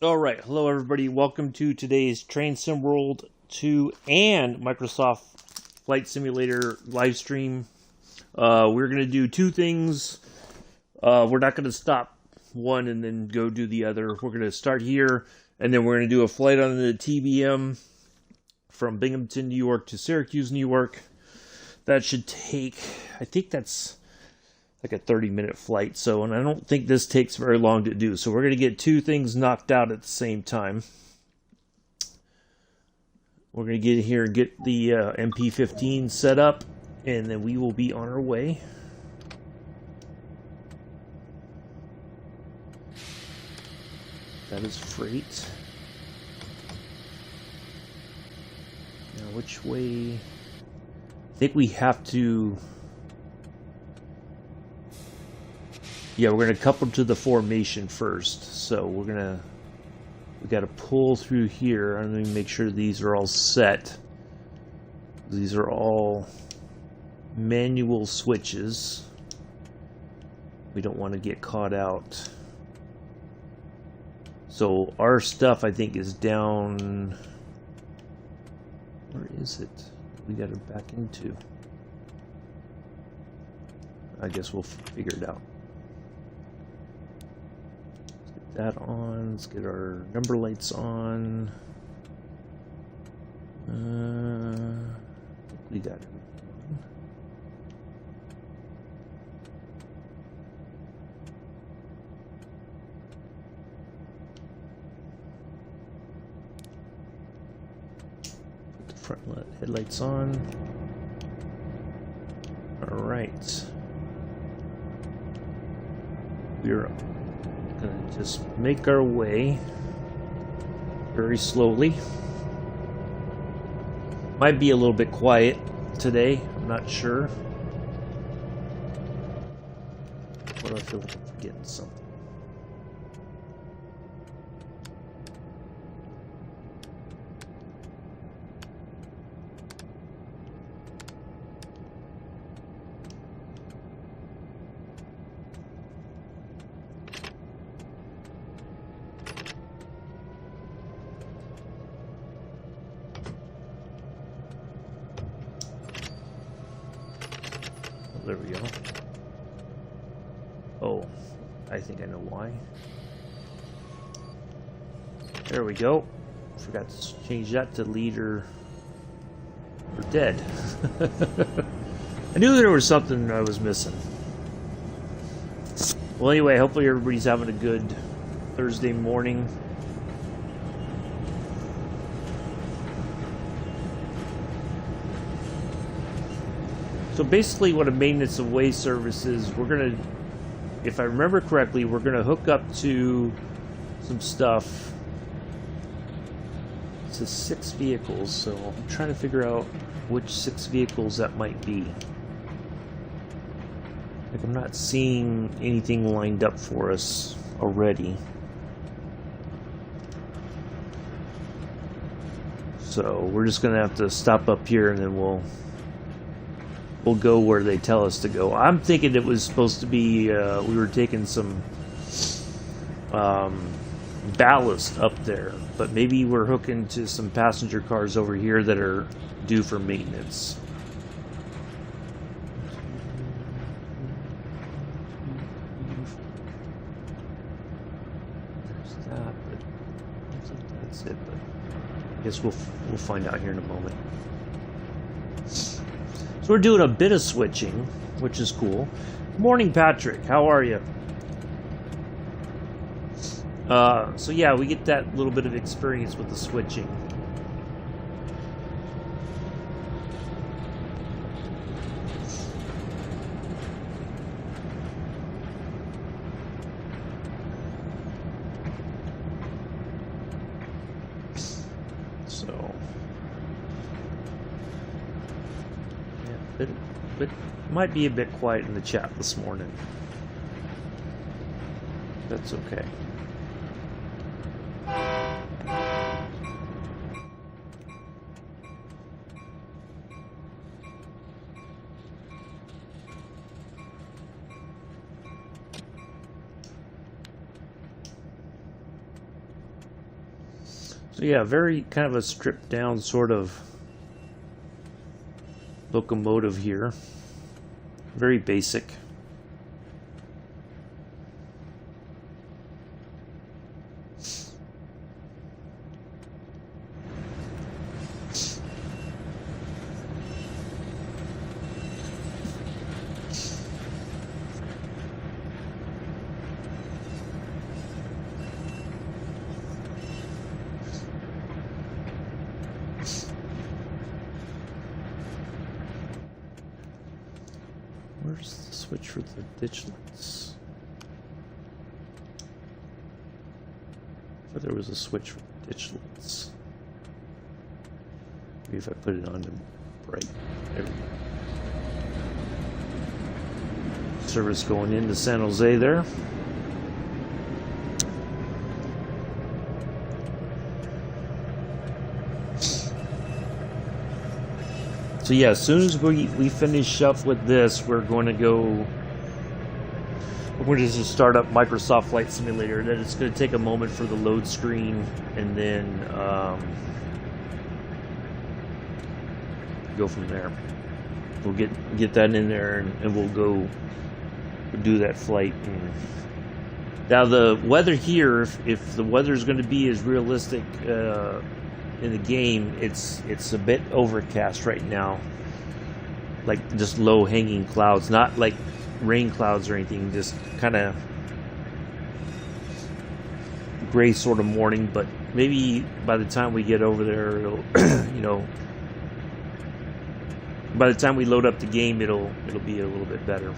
All right, hello everybody. Welcome to today's Train Sim World 2 and Microsoft Flight Simulator live stream. We're going to do two things. We're not going to stop one and then go do the other. We're going to start here, and then we're going to do a flight on the TBM from Binghamton, New York to Syracuse, New York. That should take, I think that's like a 30-minute flight, and I don't think this takes very long to do. So we're going to get two things knocked out at the same time. We're going to get here and get the MP15 set up, and then we will be on our way. That is freight. Now, which way? I think we have to... Yeah, we're going to couple to the formation first. So we got to pull through here. I'm going to make sure these are all set. These are all manual switches. We don't want to get caught out. So our stuff, I think, is down. Where is it? We got to back into. I guess we'll figure it out. That on. Let's get our number lights on. We got it. Put the front headlights on. All right. We're up. Gonna just make our way very slowly. Might be a little bit quiet today, I'm not sure. What do I feel like I'm forgetting something? There we go. Oh, I think I know why. There we go. Forgot to change that to leader or dead. I knew there was something I was missing. Well, anyway, hopefully everybody's having a good Thursday morning. So basically what a maintenance of way service is, we're going to, if I remember correctly, we're going to hook up to some stuff. It says 6 vehicles, so I'm trying to figure out which 6 vehicles that might be. Like, I'm not seeing anything lined up for us already. So we're just going to have to stop up here and then we'll go where they tell us to go. I'm thinking it was supposed to be, we were taking some ballast up there, but maybe we're hooking to some passenger cars over here that are due for maintenance. There's that, but I think that's it, but I guess we'll find out here in a moment. So we're doing a bit of switching, which is cool. Morning, Patrick. How are you? So yeah, we get that little bit of experience with the switching. It might be a bit quiet in the chat this morning. That's okay. So yeah, very kind of a stripped down sort of locomotive here. Very basic. Where's the switch for the ditchlets? I thought there was a switch for the ditchlets. Maybe if I put it on to bright. There we go. Service going into San Jose there. So yeah, as soon as we finish up with this, we're going to just start up Microsoft Flight Simulator. Then it's going to take a moment for the load screen, and then go from there. We'll get that in there, and we'll go do that flight. And now the weather here, if the weather is going to be as realistic in the game, it's a bit overcast right now, like just low hanging clouds, not like rain clouds or anything, just kind of gray sort of morning. But maybe by the time we get over there, it'll you know, by the time we load up the game, it'll be a little bit better.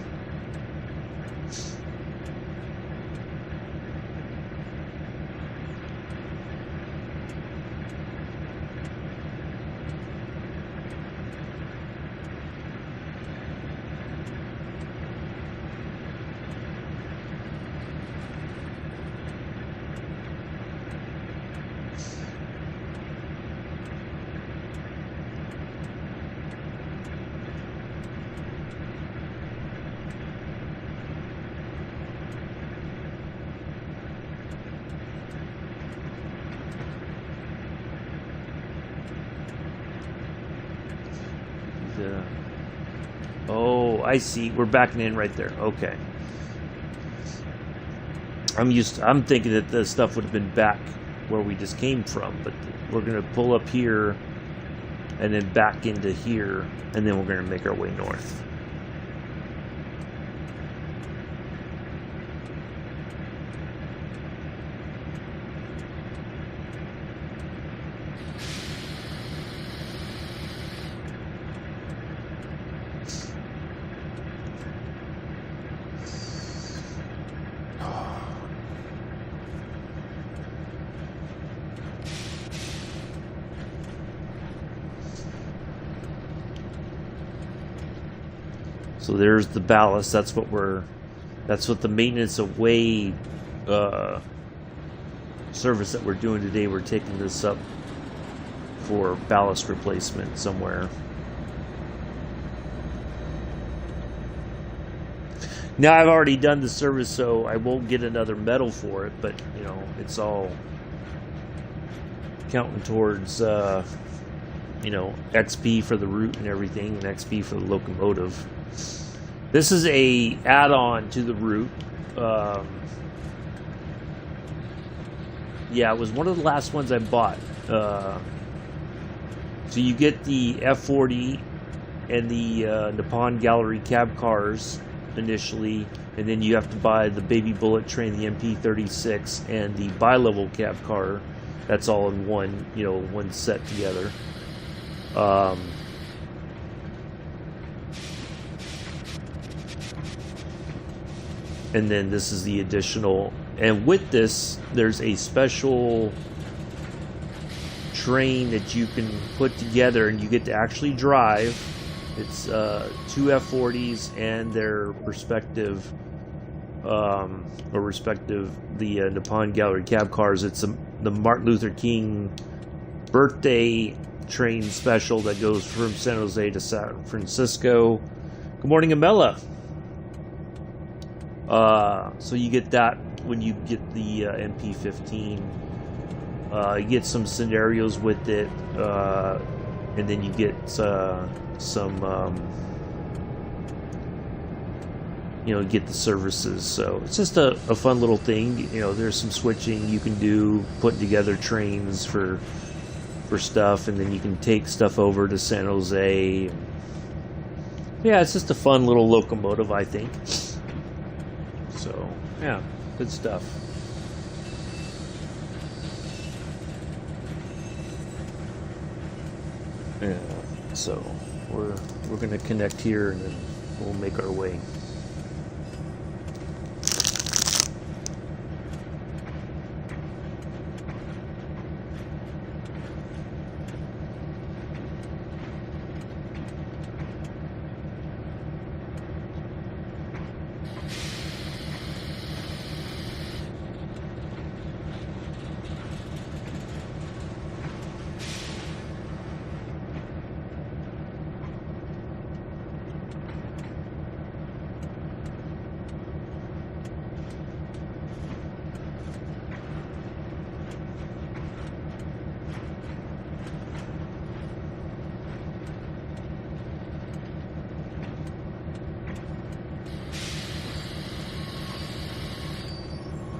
Oh, I see. We're backing in right there. Okay. I'm thinking that the stuff would have been back where we just came from, but we're going to pull up here and then back into here, and then we're going to make our way north. So there's the ballast. That's what the maintenance away service that we're doing today. We're taking this up for ballast replacement somewhere. Now I've already done the service, so I won't get another medal for it, but you know, it's all counting towards you know, XP for the route and everything, and XP for the locomotive. This is a add-on to the route. Yeah, it was one of the last ones I bought. So you get the F40 and the Nippon Gallery cab cars initially, and then you have to buy the baby bullet train, the MP36, and the bi-level cab car. That's all in one, you know, one set together. And then this is the additional, and with this there's a special train that you can put together and you get to actually drive. It's two F40s and their respective the Nippon Gallery cab cars. It's the Martin Luther King birthday train special that goes from San Jose to San Francisco. Good morning, Amela. So you get that when you get the MP15 You get some scenarios with it, and then you get some, get the services. So it's just a fun little thing. There's some switching you can do, putting together trains for stuff, and then you can take stuff over to San Jose. Yeah, it's just a fun little locomotive, I think. So, yeah, good stuff. Yeah, so we're gonna connect here, and then we'll make our way.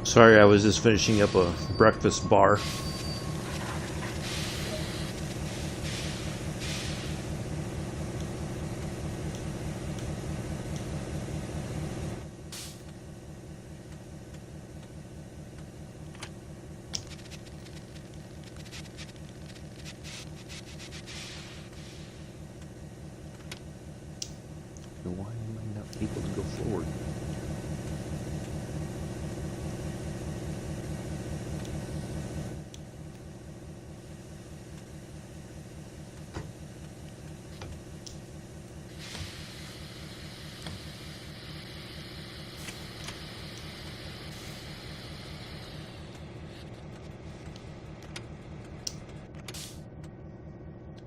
Sorry, I was just finishing up a breakfast bar. Why am I not able to go forward?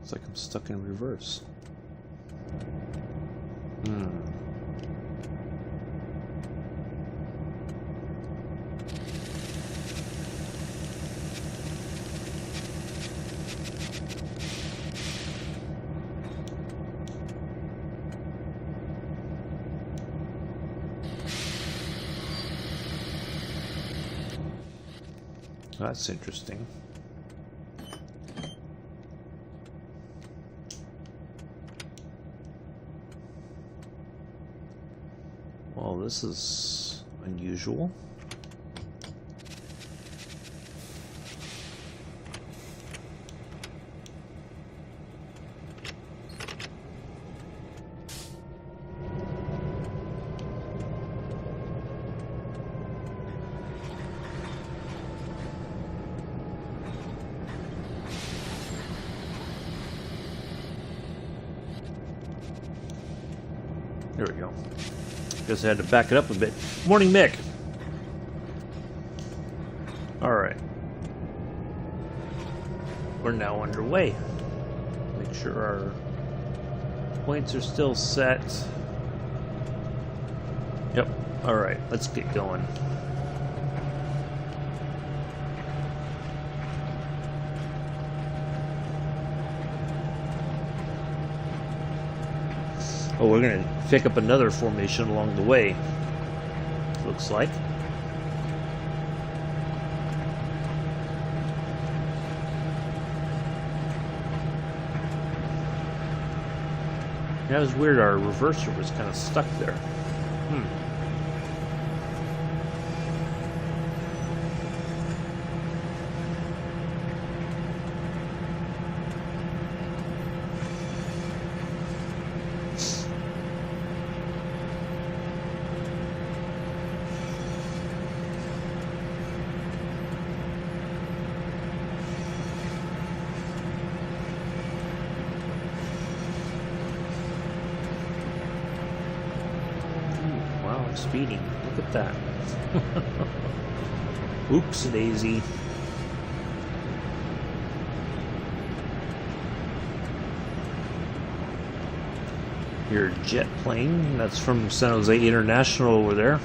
It's like I'm stuck in reverse. That's interesting. Well, this is unusual. There we go. Guess I had to back it up a bit. Morning, Mick. Alright. We're now underway. Make sure our points are still set. Yep. Alright, let's get going. Oh, we're going to pick up another formation along the way, looks like. That was weird, our reverser was kind of stuck there. Speeding. Look at that. Oops, daisy. Your jet plane. That's from San Jose International over there.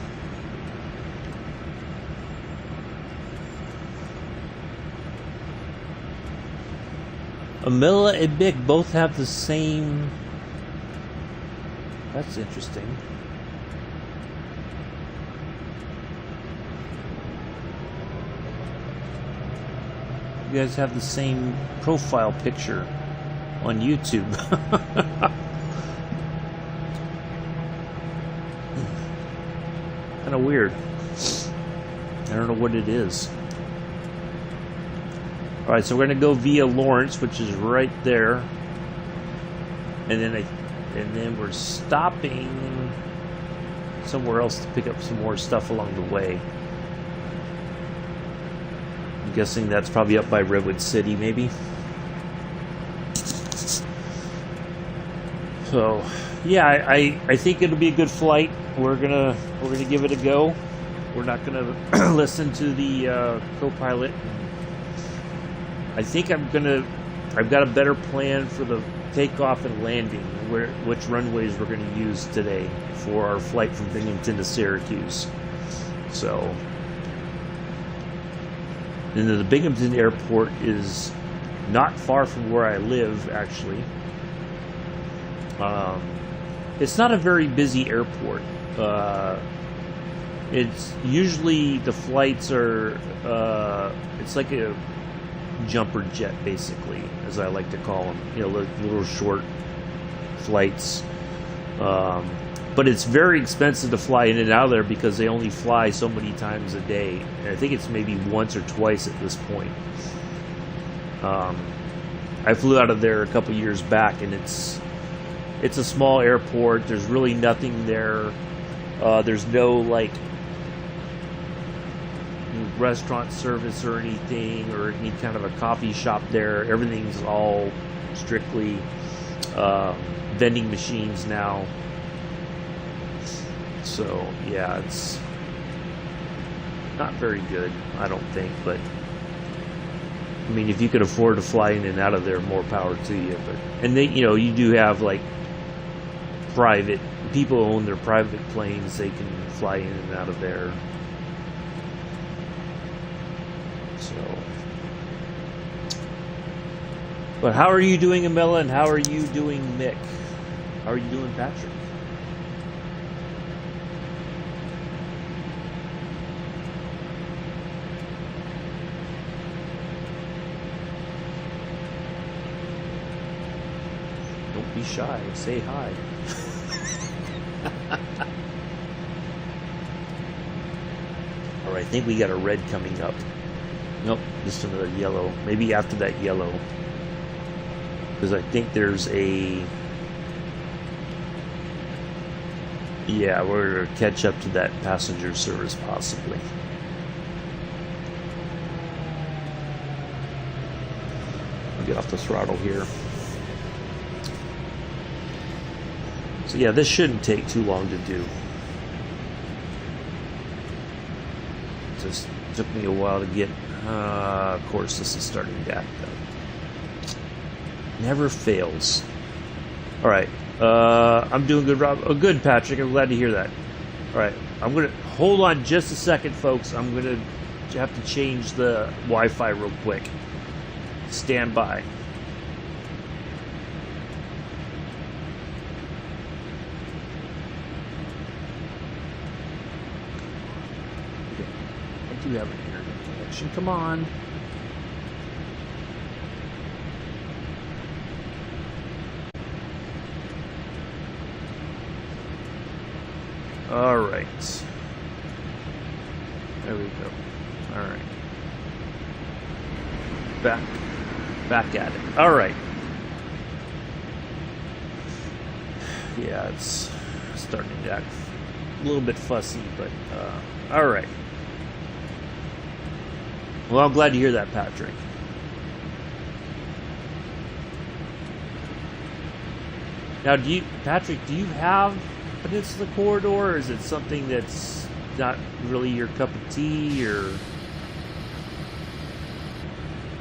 Amilla and Mick both have the same... That's interesting. You guys have the same profile picture on YouTube. Kind of weird. I don't know what it is. Alright, so we're going to go via Lawrence, which is right there. And then we're stopping somewhere else to pick up some more stuff along the way. I'm guessing that's probably up by Redwood City, maybe. So, yeah, I think it'll be a good flight. We're gonna give it a go. We're not gonna listen to the co-pilot. I think I've got a better plan for the takeoff and landing, which runways we're going to use today for our flight from Binghamton to Syracuse. So, and the Binghamton airport is not far from where I live, actually. It's not a very busy airport. It's usually the flights are, it's like a jumper jet, basically, as I like to call them. You know, little short flights. But it's very expensive to fly in and out of there because they only fly so many times a day. And I think it's maybe once or twice at this point. I flew out of there a couple years back, and it's a small airport. There's really nothing there. There's no like restaurant service or anything, or any kind of a coffee shop there. Everything's all strictly vending machines now. So yeah, it's not very good, I don't think, but I mean, if you could afford to fly in and out of there, more power to you. But and they, you know, you do have like private people who own their private planes. They can fly in and out of there. So, but how are you doing, Amela, and how are you doing, Mick? How are you doing, Patrick? Don't be shy. Say hi. Alright, I think we got a red coming up. Nope, just another yellow. Maybe after that yellow. Because I think there's a... Yeah, we're going to catch up to that passenger service, possibly. I'll get off the throttle here. So yeah, this shouldn't take too long to do. Just took me a while to get... of course, this is starting to act up. Never fails. Alright, I'm doing good, Rob. Oh, good, Patrick. I'm glad to hear that. Alright, I'm going to... Hold on just a second, folks. I'm going to have to change the Wi-Fi real quick. Stand by. I do have an internet connection. Come on. All right. There we go. All right. Back at it. All right. Yeah, it's starting to act a little bit fussy, but all right. Well, I'm glad to hear that, Patrick. Now, Patrick, do you have Peninsula Corridor, or is it something that's not really your cup of tea, or...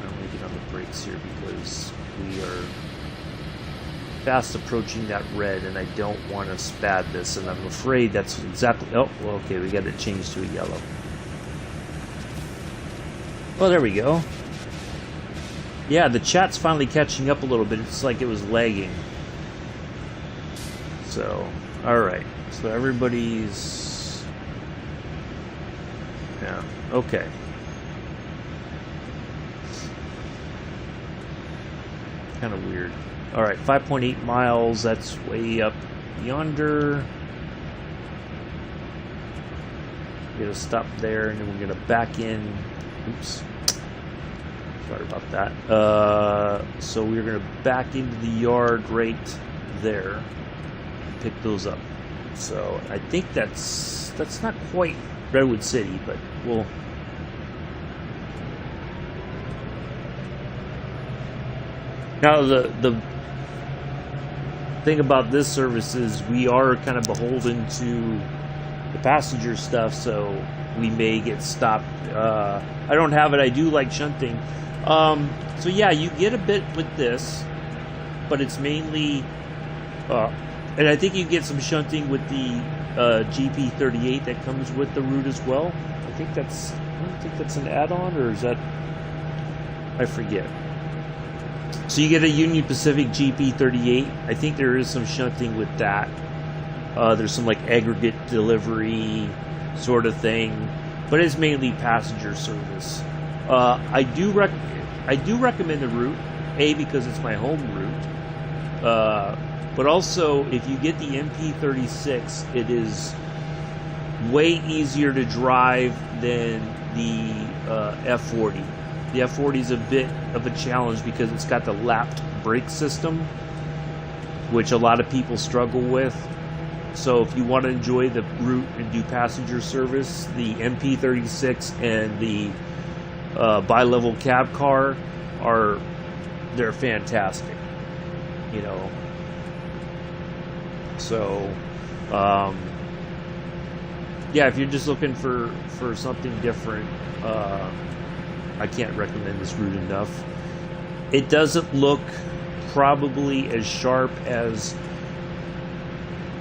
I'm going to get on the brakes here because we are fast approaching that red, and I don't want to spad this, and I'm afraid that's exactly... Oh, well, okay, we got it changed to a yellow. Well, there we go. Yeah, the chat's finally catching up a little bit. It's like it was lagging. So, alright. So everybody's... Yeah, okay. Kind of weird. Alright, 5.8 miles. That's way up yonder. We're going to stop there, and then we're going to back in. Oops. Sorry about that. So we're going to back into the yard right there and pick those up. So I think that's not quite Redwood City, but we'll... Now the thing about this service is we are kind of beholden to the passenger stuff, so we may get stopped. I don't have it. I do like shunting. So yeah, you get a bit with this, but it's mainly, and I think you get some shunting with the GP38 that comes with the route as well. I don't think that's an add-on, or is that? I forget. So you get a Union Pacific GP38. I think there is some shunting with that. There's some like aggregate delivery sort of thing, but it's mainly passenger service. I do recommend the route, A, because it's my home route, but also if you get the MP36, it is way easier to drive than the F40. The F40 is a bit of a challenge because it's got the lapped brake system, which a lot of people struggle with. So if you want to enjoy the route and do passenger service, the MP36 and the bi-level cab car they're fantastic, you know. So yeah, if you're just looking for something different, I can't recommend this route enough. It doesn't look probably as sharp as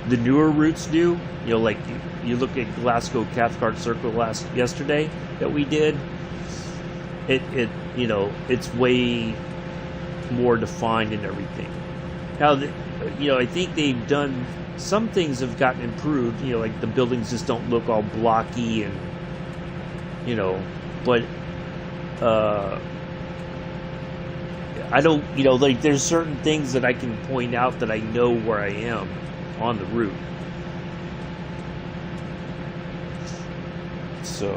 the newer routes do. You know, like you look at Glasgow Cathcart Circle yesterday that we did. It you know, it's way more defined and everything. Now, you know, I think they've done some things have gotten improved. You know, like the buildings just don't look all blocky and, you know, but I don't, you know, like there's certain things that I can point out that I know where I am on the route. So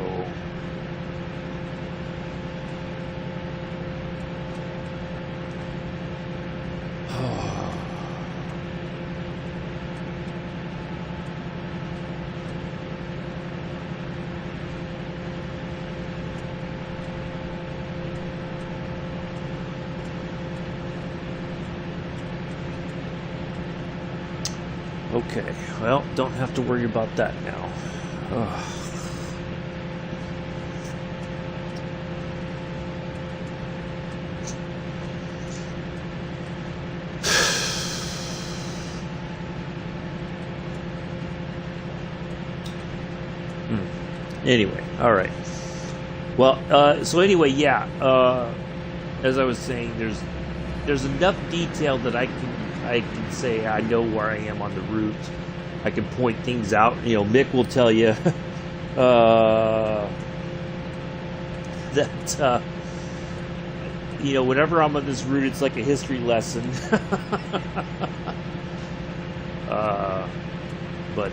okay, well, don't have to worry about that now. Anyway, all right. Well, so anyway, yeah. As I was saying, there's enough detail that I can say I know where I am on the route. I can point things out. You know, Mick will tell you that you know, whenever I'm on this route, it's like a history lesson. But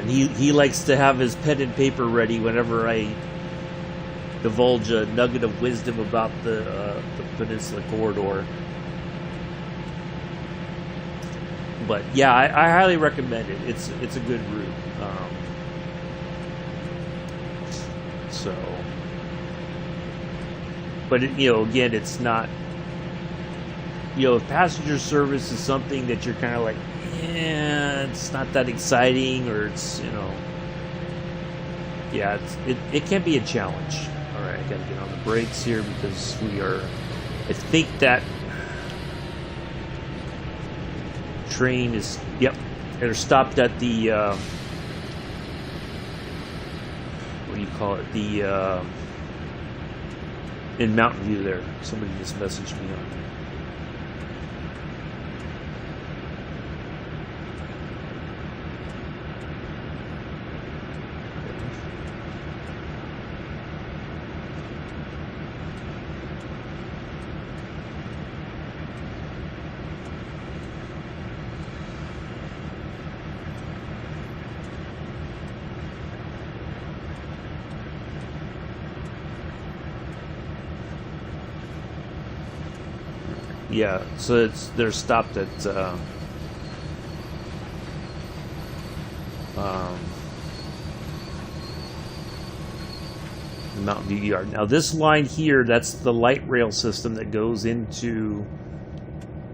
he likes to have his pen and paper ready whenever I divulge a nugget of wisdom about the Peninsula corridor. But yeah, I highly recommend it. It's a good route. So, but you know, again, it's not. You know, if passenger service is something that you're kind of like, yeah, it's not that exciting, or it's, you know, yeah, it can be a challenge. All right, I gotta get on the brakes here because we are. I think that train is, yep, they're stopped at the what do you call it, the in Mountain View there. Somebody just messaged me on. Yeah, so they're stopped at the Mountain View Yard. Now this line here, that's the light rail system that goes into,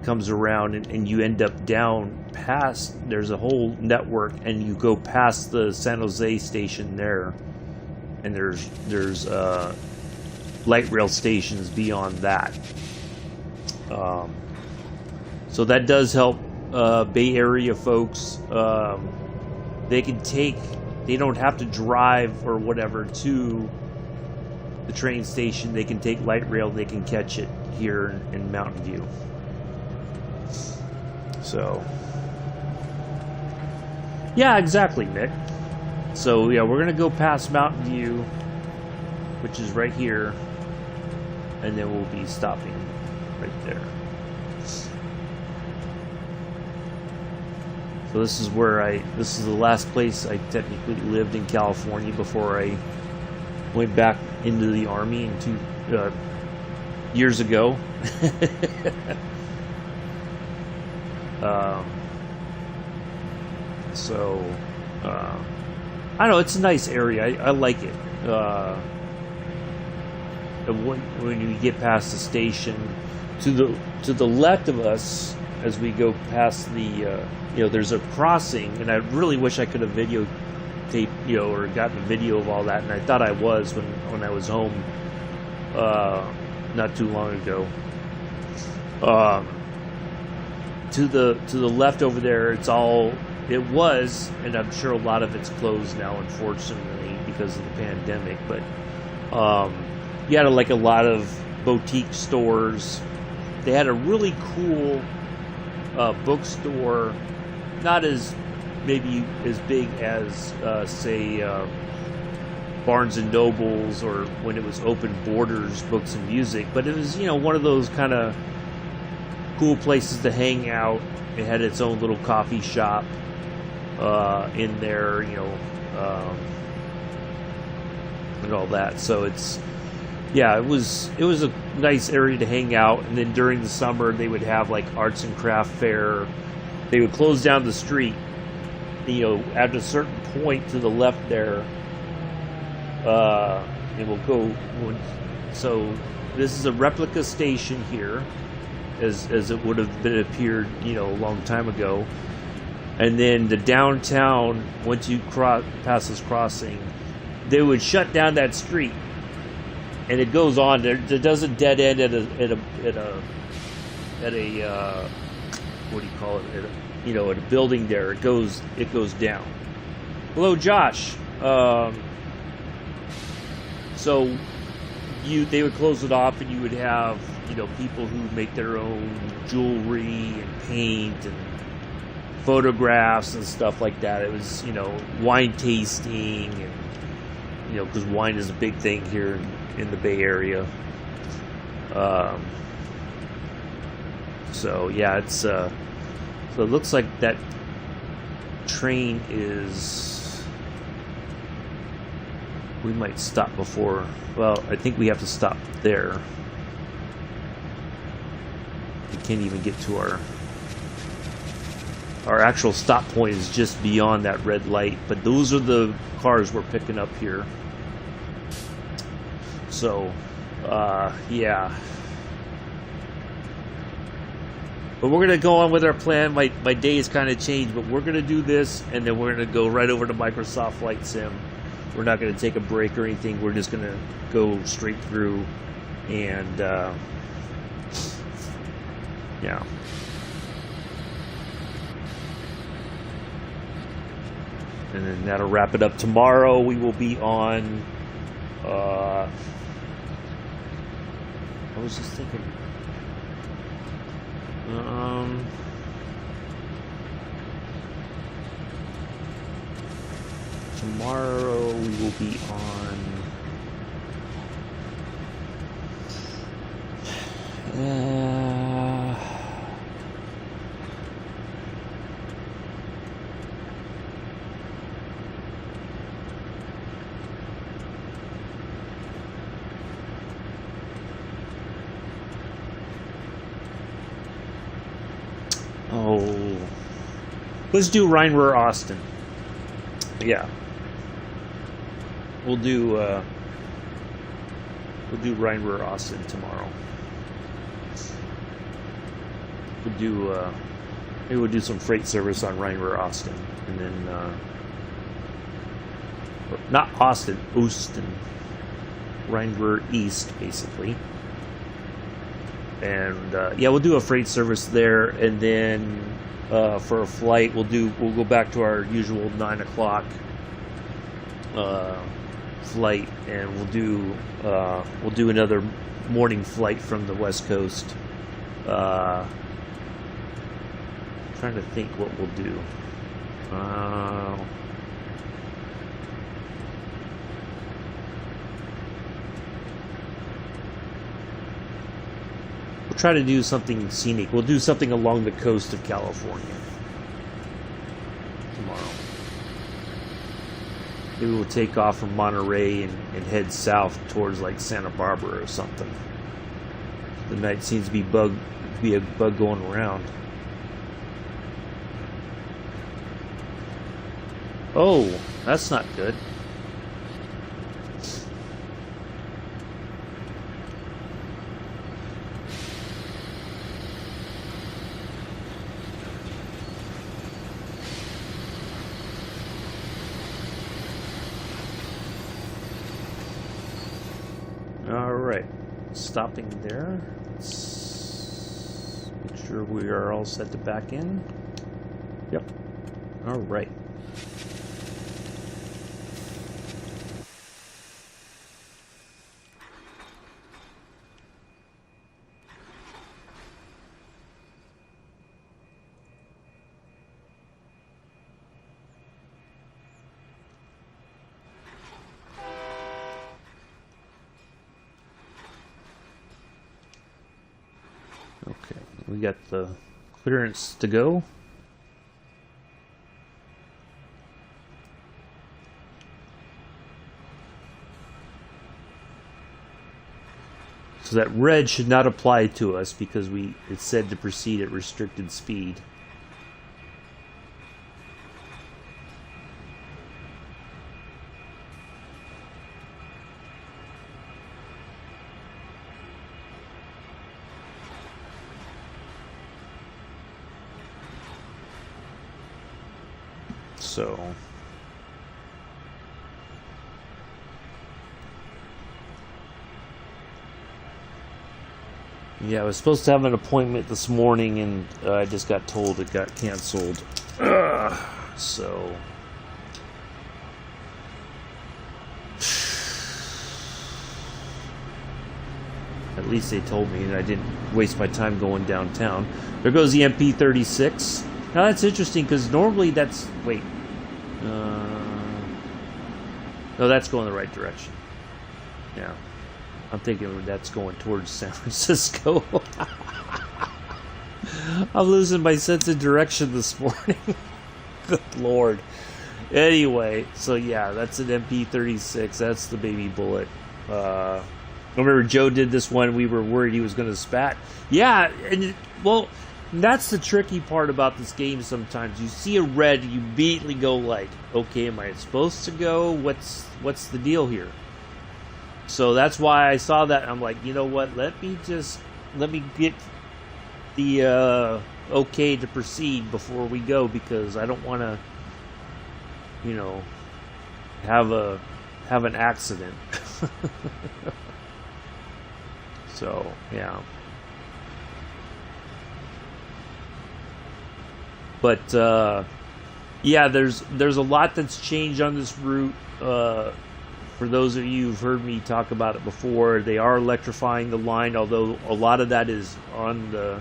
comes around, and you end up down past, there's a whole network, and you go past the San Jose station there, and there's light rail stations beyond that. So that does help Bay Area folks. They don't have to drive or whatever to the train station. They can take light rail, they can catch it here in Mountain View. So yeah, exactly, Nick. So yeah, we're gonna go past Mountain View, which is right here, and then we'll be stopping right there. So this is where this is the last place I technically lived in California before I went back into the Army in years ago. I don't know, it's a nice area. I like it. When you get past the station, to the left of us, as we go past the there's a crossing, and I really wish I could have videotaped, or gotten a video of all that, and I thought I was when I was home not too long ago. To the left over there, it was, and I'm sure a lot of it's closed now, unfortunately, because of the pandemic, but you had a lot of boutique stores. They had a really cool bookstore, not as maybe as big as say Barnes and Nobles, or when it was Open Borders Books and Music, but it was one of those kind of cool places to hang out. It had its own little coffee shop in there, and all that. So it was a nice area to hang out. And then during the summer, they would have like arts and craft fair. They would close down the street, at a certain point to the left there, and we'll go. So this is a replica station here, as it would have been appeared, a long time ago. And then the downtown, once you pass this crossing, they would shut down that street, and it goes on. There doesn't dead end at a what do you call it? At a building there. It goes down. Hello, Josh. So they would close it off, and you would have people who make their own jewelry and paint and photographs and stuff like that. It was wine tasting, and because wine is a big thing here in the Bay Area. So yeah, it's so it looks like that train is. We might stop before. Well, I think we have to stop there. We can't even get to our actual stop point is just beyond that red light, but those are the cars we're picking up here. So yeah, but we're gonna go on with our plan. My day has kind of changed, but we're gonna do this, and then we're gonna go right over to Microsoft Flight Sim. We're not gonna take a break or anything. We're just gonna go straight through, and yeah. And then that'll wrap it up. Tomorrow we will be on I was just thinking. Tomorrow we will be on. Let's do Rhine-Ruhr Austin. Yeah. We'll do Rhine-Ruhr Austin tomorrow. Maybe we'll do some freight service on Rhine-Ruhr Austin, and then not Austin, Oostin, Rhine-Ruhr East, basically. And yeah, we'll do a freight service there, and then for a flight, we'll go back to our usual 9 o'clock flight, and we'll do another morning flight from the West Coast. Trying to think what we'll do. We'll try to do something scenic. We'll do something along the coast of California tomorrow. Maybe we'll take off from Monterey and head south towards like Santa Barbara or something. The night seems to be a bug going around. Oh, that's not good. All right, stopping there. Let's make sure we are all set to back in. Yep. All right. Okay, we got the clearance to go. So that red should not apply to us because it said to proceed at restricted speed. So yeah, I was supposed to have an appointment this morning, and I just got told it got canceled. So at least they told me, and I didn't waste my time going downtown. There goes the MP36. Now that's interesting because normally that's no, that's going the right direction. Yeah. I'm thinking that's going towards San Francisco. I'm losing my sense of direction this morning. Good Lord. Anyway, so yeah, that's an MP36. That's the baby bullet. Remember Joe did this one. We were worried he was going to spat. Yeah, and well, that's the tricky part about this game sometimes. You see a red, you immediately go like, okay, am I supposed to go? What's the deal here? So that's why I saw that. I'm like, you know what? Let me get the okay to proceed before we go, because I don't want to, have an accident. So yeah. But yeah, there's a lot that's changed on this route for those of you who've heard me talk about it before, they are electrifying the line, although a lot of that is on the...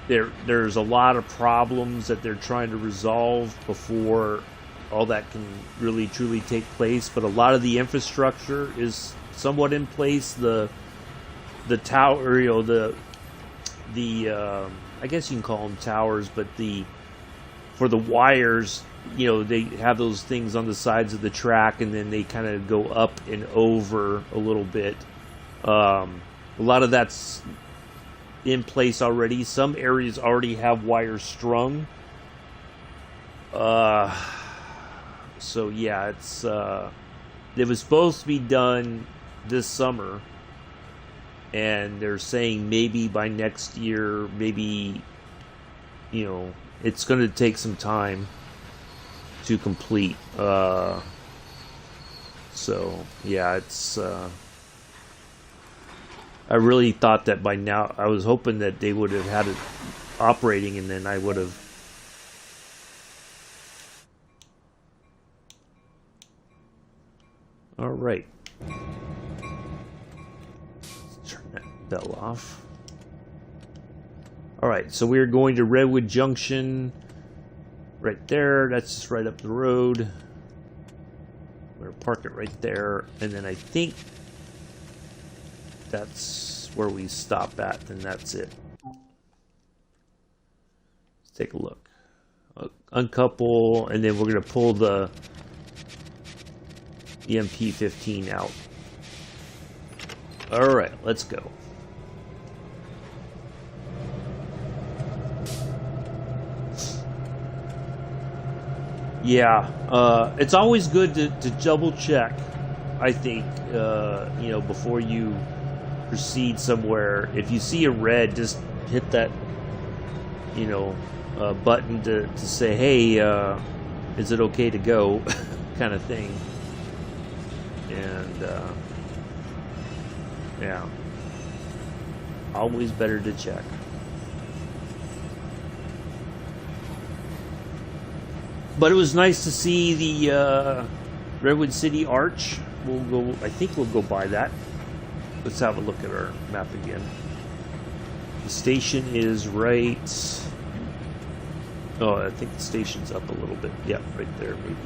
There's a lot of problems that they're trying to resolve before all that can really truly take place. But a lot of the infrastructure is somewhat in place. The tower, you know, I guess you can call them towers, but for the wires, you know, they have those things on the sides of the track, and then they kind of go up and over a little bit. A lot of that's in place already. Some areas already have wires strung. So yeah, it was supposed to be done this summer, and they're saying maybe by next year, maybe, you know, it's going to take some time to complete. So yeah, it's I really thought that by now, I was hoping that they would have had it operating, and then I would have... All right. Let's turn that bell off. All right, so we're going to Redwood Junction right there. That's just right up the road. We're going to park it right there, and then I think that's where we stop at, and that's it. Let's take a look. Uncouple, and then we're going to pull the MP15 out. Alright, let's go. Yeah, it's always good to double check, I think, you know, before you proceed somewhere. If you see a red, just hit that, you know, button to say, hey, is it okay to go, kind of thing. And yeah, always better to check. But it was nice to see the Redwood City Arch. I think we'll go by that. Let's have a look at our map again. The station is right... Oh, I think the station's up a little bit. Yeah, right there, maybe.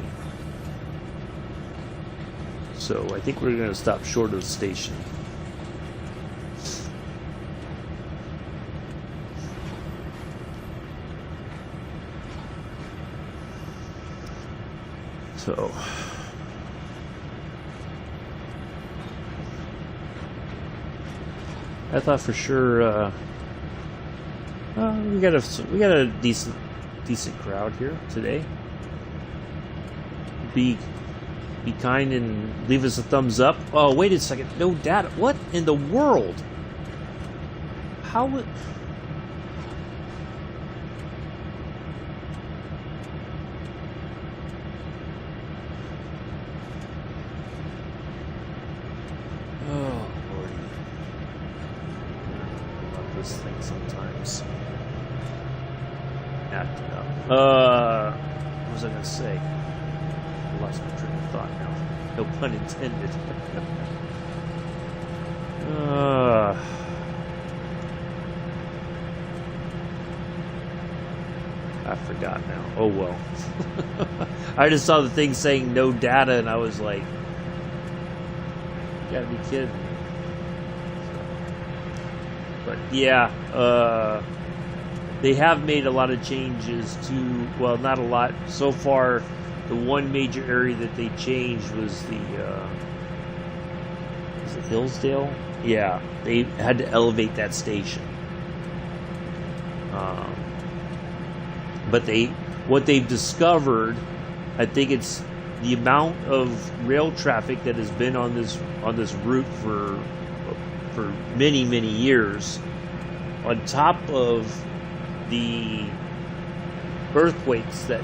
So I think we're going to stop short of the station. So... I thought for sure we got a decent crowd here today. Be kind and leave us a thumbs up. Oh, wait a second. No data. What in the world? How would... thing sometimes. Acting up. What was I gonna say? I lost my train of thought now. No pun intended. I forgot now. Oh well. I just saw the thing saying no data, and I was like, you gotta be kidding me. But yeah, they have made a lot of changes to, well, not a lot. So far, the one major area that they changed was the, is it Hillsdale? Yeah, they had to elevate that station. But what they've discovered, I think it's the amount of rail traffic that has been on this route for many years, on top of the earthquakes that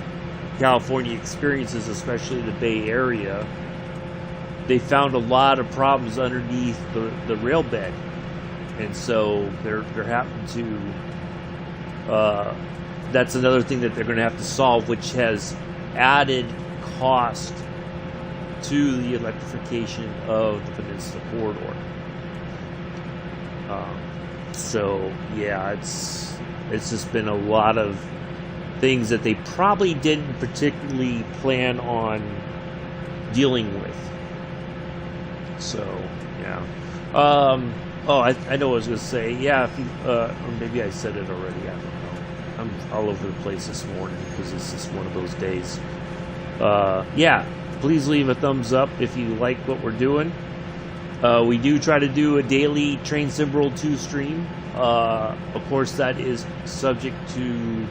California experiences, especially the Bay Area. They found a lot of problems underneath the rail bed, and so they're having to that's another thing that they're going to have to solve, which has added cost to the electrification of the Peninsula corridor. So yeah, it's just been a lot of things that they probably didn't particularly plan on dealing with. So yeah. Oh, I know what I was going to say. Yeah, if you, or maybe I said it already. I don't know. I'm all over the place this morning because it's just one of those days. Yeah, please leave a thumbs up if you like what we're doing. We do try to do a daily Train Sim World 2 stream. Of course, that is subject to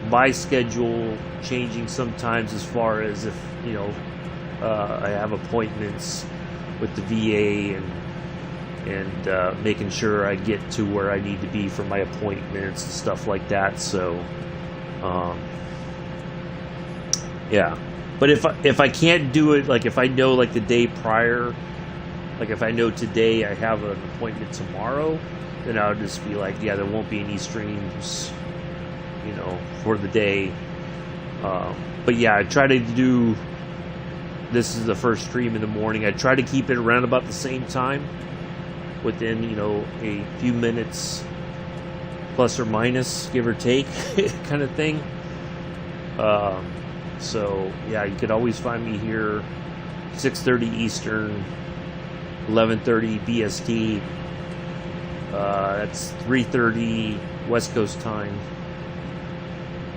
my schedule changing sometimes, as far as if, you know, I have appointments with the VA and making sure I get to where I need to be for my appointments and stuff like that. So, yeah. But if I can't do it, like if I know like the day prior, like if I know today I have an appointment tomorrow, then I'll just be like, yeah, there won't be any streams, you know, for the day. But yeah, I try to do, this is the first stream in the morning. I try to keep it around about the same time, within, you know, a few minutes, plus or minus, give or take, kind of thing. So yeah, you could always find me here 6:30 Eastern, 11:30 BST. That's 3:30 West Coast time.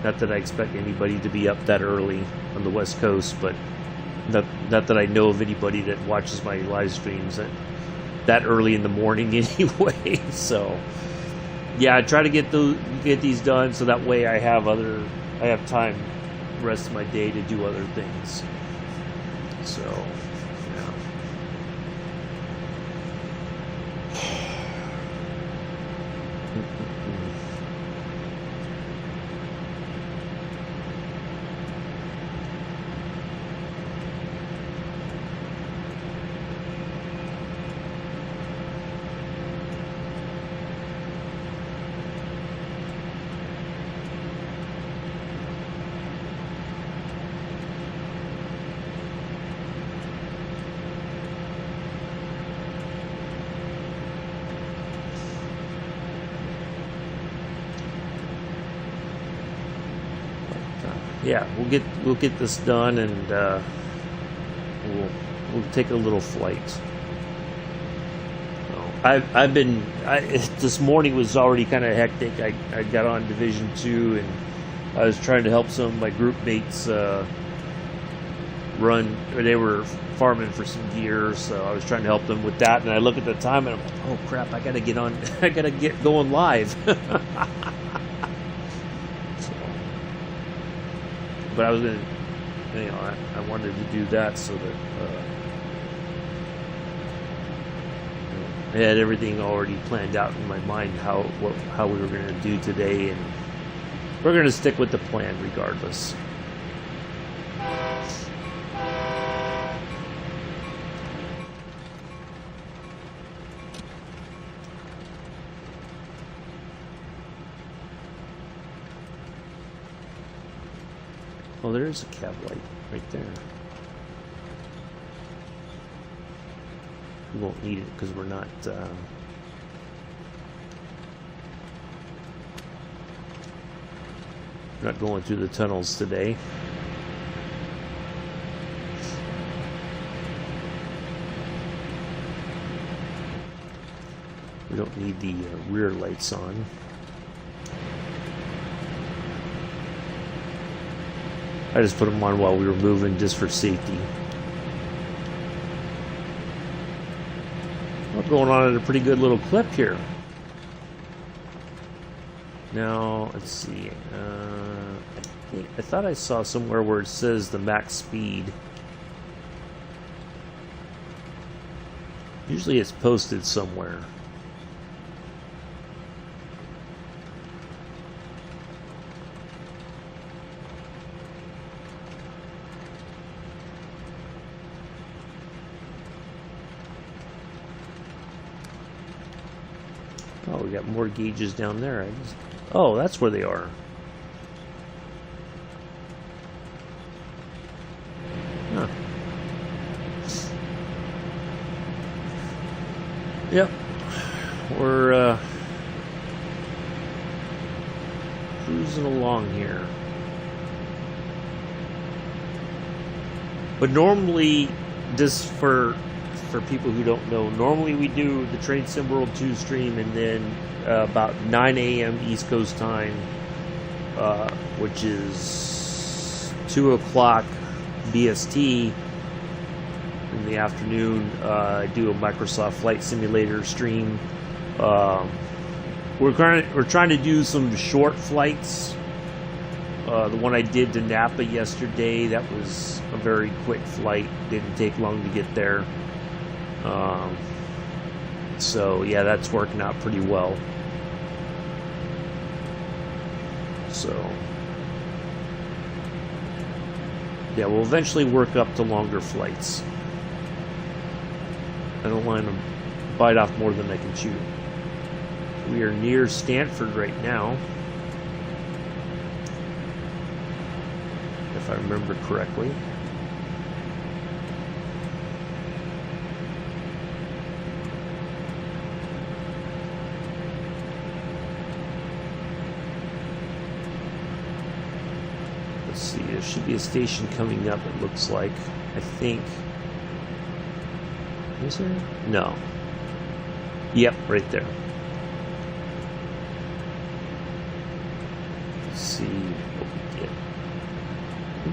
Not that I expect anybody to be up that early on the West Coast, but not that I know of anybody that watches my live streams that early in the morning anyway. So yeah, I try to get these done so that way I have time the rest of my day to do other things. So yeah. Yeah, we'll get this done, and we'll take a little flight. This morning was already kind of hectic. I got on Division 2, and I was trying to help some of my group mates run. They were farming for some gear, so I was trying to help them with that. And I look at the time, and I'm like, oh crap, I gotta get on. I gotta get going live. But I was gonna, you know, I wanted to do that so that I had everything already planned out in my mind how we were going to do today, and we're going to stick with the plan regardless. Oh, there is a cab light right there. We won't need it because we're not going through the tunnels today. We don't need the rear lights on. I just put them on while we were moving just for safety. We're going on at a pretty good little clip here. Now, let's see. I thought I saw somewhere where it says the max speed. Usually it's posted somewhere. Oh, we got more gauges down there. Oh, that's where they are. Yep, we're cruising along here. But normally, just for people who don't know, normally we do the Train Sim World 2 stream, and then about 9 a.m. East Coast time, which is 2 o'clock BST in the afternoon, I do a Microsoft Flight Simulator stream. We're trying to do some short flights. The one I did to Napa yesterday, that was a very quick flight. Didn't take long to get there. So yeah, that's working out pretty well. So yeah, we'll eventually work up to longer flights. I don't want to bite off more than I can chew. We are near Stanford right now, if I remember correctly. Let's see, there should be a station coming up, it looks like. I think. Is there? No. Yep, right there. Let's see what we get.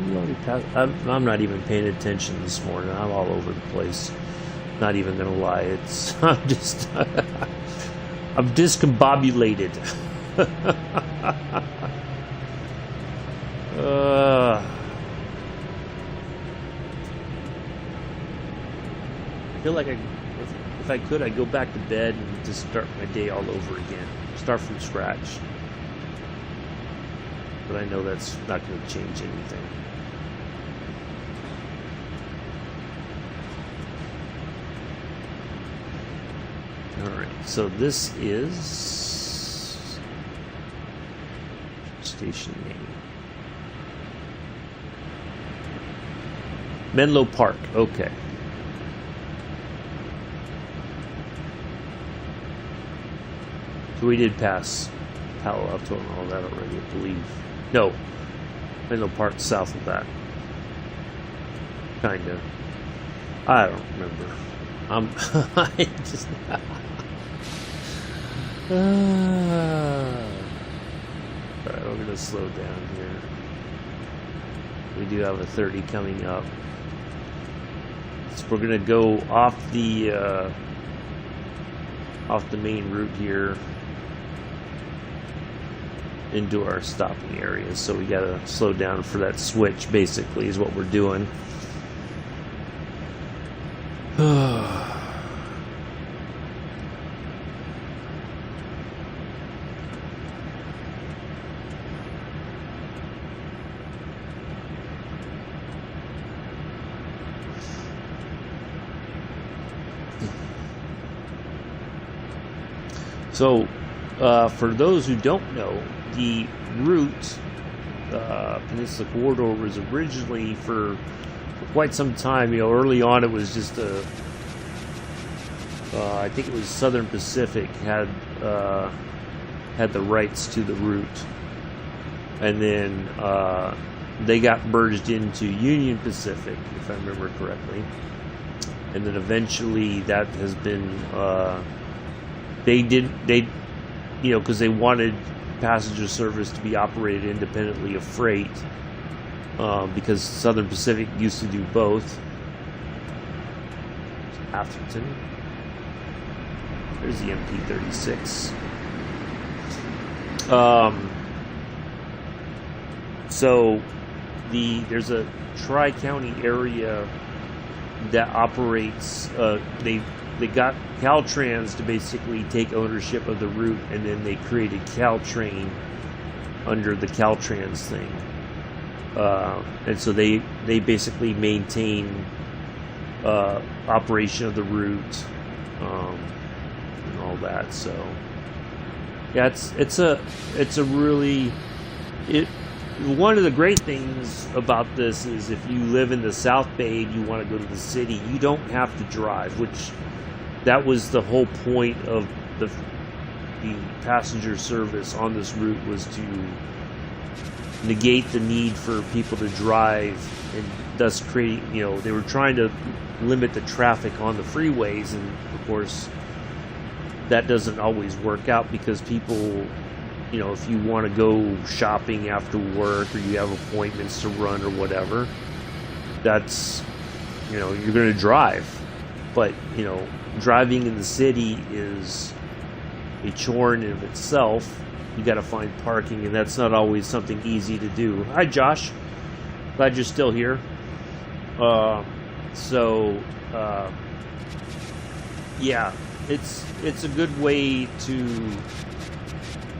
We already passed. I'm not even paying attention this morning. I'm all over the place. Not even gonna lie. It's I'm just I'm discombobulated. I feel like if I could, I'd go back to bed and just start my day all over again. Start from scratch. But I know that's not going to change anything. Alright, so this is station name. Menlo Park, okay. So we did pass Palo Alto and all that already, I believe. No, Menlo Park south of that. Kinda. I don't remember. I just. Alright, we're gonna slow down here. We do have a 30 coming up. So we're gonna go off the main route here into our stopping area, so we gotta slow down for that switch, basically, is what we're doing. So, for those who don't know, the route, Peninsula Corridor, was originally for quite some time. You know, early on it was just a, I think it was Southern Pacific had the rights to the route, and then they got merged into Union Pacific, if I remember correctly, and then eventually that has been. You know, because they wanted passenger service to be operated independently of freight, because Southern Pacific used to do both. Atherton. There's the MP15DC. So there's a tri-county area that operates. They got Caltrans to basically take ownership of the route, and then they created Caltrain under the Caltrans thing. And so they basically maintain operation of the route and all that. So yeah, it's a really one of the great things about this is if you live in the South Bay and you want to go to the city, you don't have to drive, which that was the whole point of the passenger service on this route, was to negate the need for people to drive, and thus create, you know, they were trying to limit the traffic on the freeways. And of course that doesn't always work out, because people, you know, if you want to go shopping after work, or you have appointments to run or whatever, that's, you know, you're going to drive. But, you know, driving in the city is a chore in and of itself. You got to find parking, and that's not always something easy to do. Hi, Josh. Glad you're still here. Yeah, it's a good way to.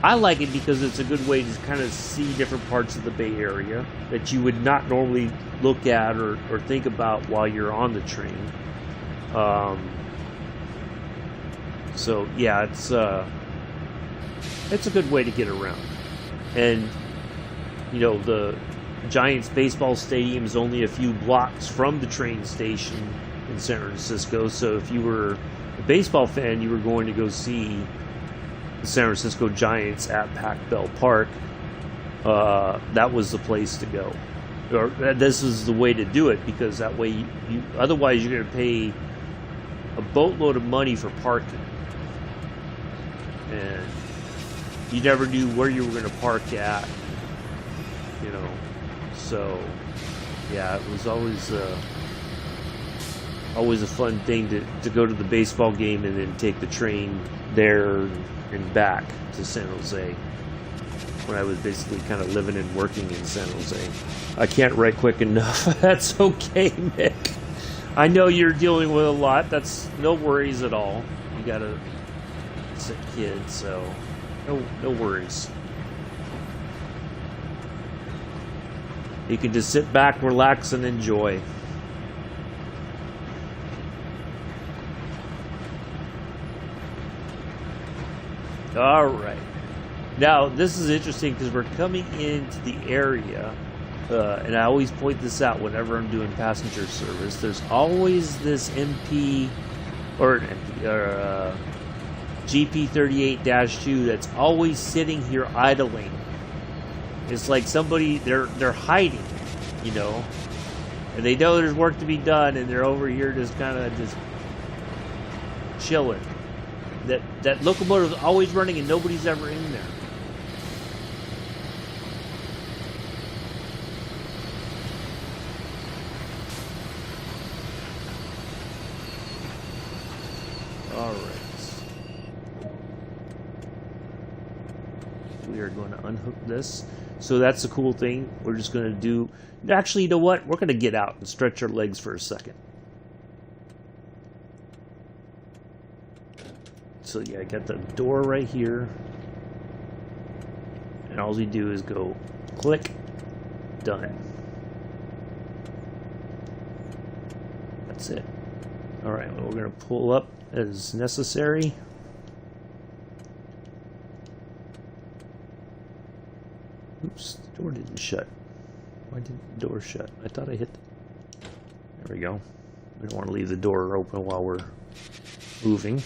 I like it because it's a good way to kind of see different parts of the Bay Area that you would not normally look at or think about while you're on the train. So yeah, it's a good way to get around. And you know, the Giants baseball stadium is only a few blocks from the train station in San Francisco. So if you were a baseball fan, you were going to go see the San Francisco Giants at Pac-Bell Park, that was the place to go. Or this is the way to do it, because that way you otherwise you're going to pay a boatload of money for parking, and you never knew where you were going to park at, you know. So yeah, it was always a fun thing to go to the baseball game and then take the train there and back to San Jose, when I was basically kind of living and working in San Jose. I can't write quick enough. That's okay, Mick. I know you're dealing with a lot. That's no worries at all. You got a sick kid, so no worries. You can just sit back, relax, and enjoy. All right. Now, this is interesting because we're coming into the area, and I always point this out whenever I'm doing passenger service. There's always this GP38-2 that's always sitting here idling. It's like somebody, they're hiding, you know, and they know there's work to be done, and they're over here just kind of just chilling. That locomotive is always running and nobody's ever in there. All right. We are going to unhook this. So that's the cool thing. We're just going to do... Actually, you know what? We're going to get out and stretch our legs for a second. So yeah, I got the door right here, and all you do is go click, done. That's it. All right, well, we're gonna pull up as necessary. Oops, the door didn't shut. Why didn't the door shut? I thought I hit. There we go. We don't want to leave the door open while we're moving.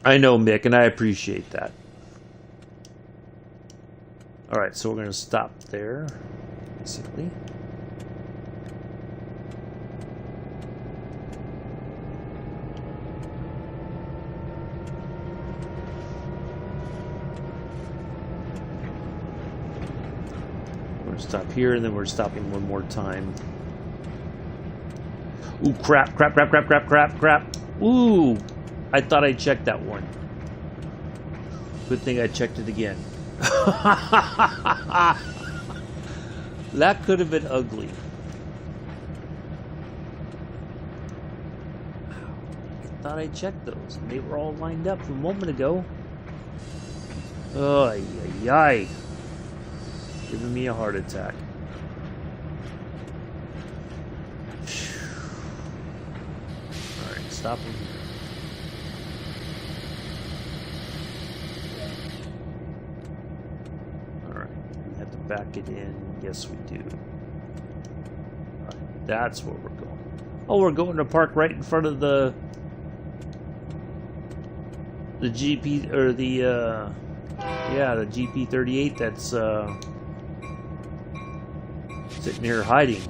I know, Mick, and I appreciate that. Alright, so we're going to stop there, basically. We're going to stop here, and then we're stopping one more time. Ooh, crap, crap, crap, crap, crap, crap, crap. Ooh! I thought I checked that one. Good thing I checked it again. That could have been ugly. I thought I checked those. They were all lined up a moment ago. Oh, yay. Giving me a heart attack. Alright, stop him here. Back it in. Yes, we do. Right, that's where we're going. Oh, we're going to park right in front of the GP, or the yeah, the GP38 that's sitting here hiding.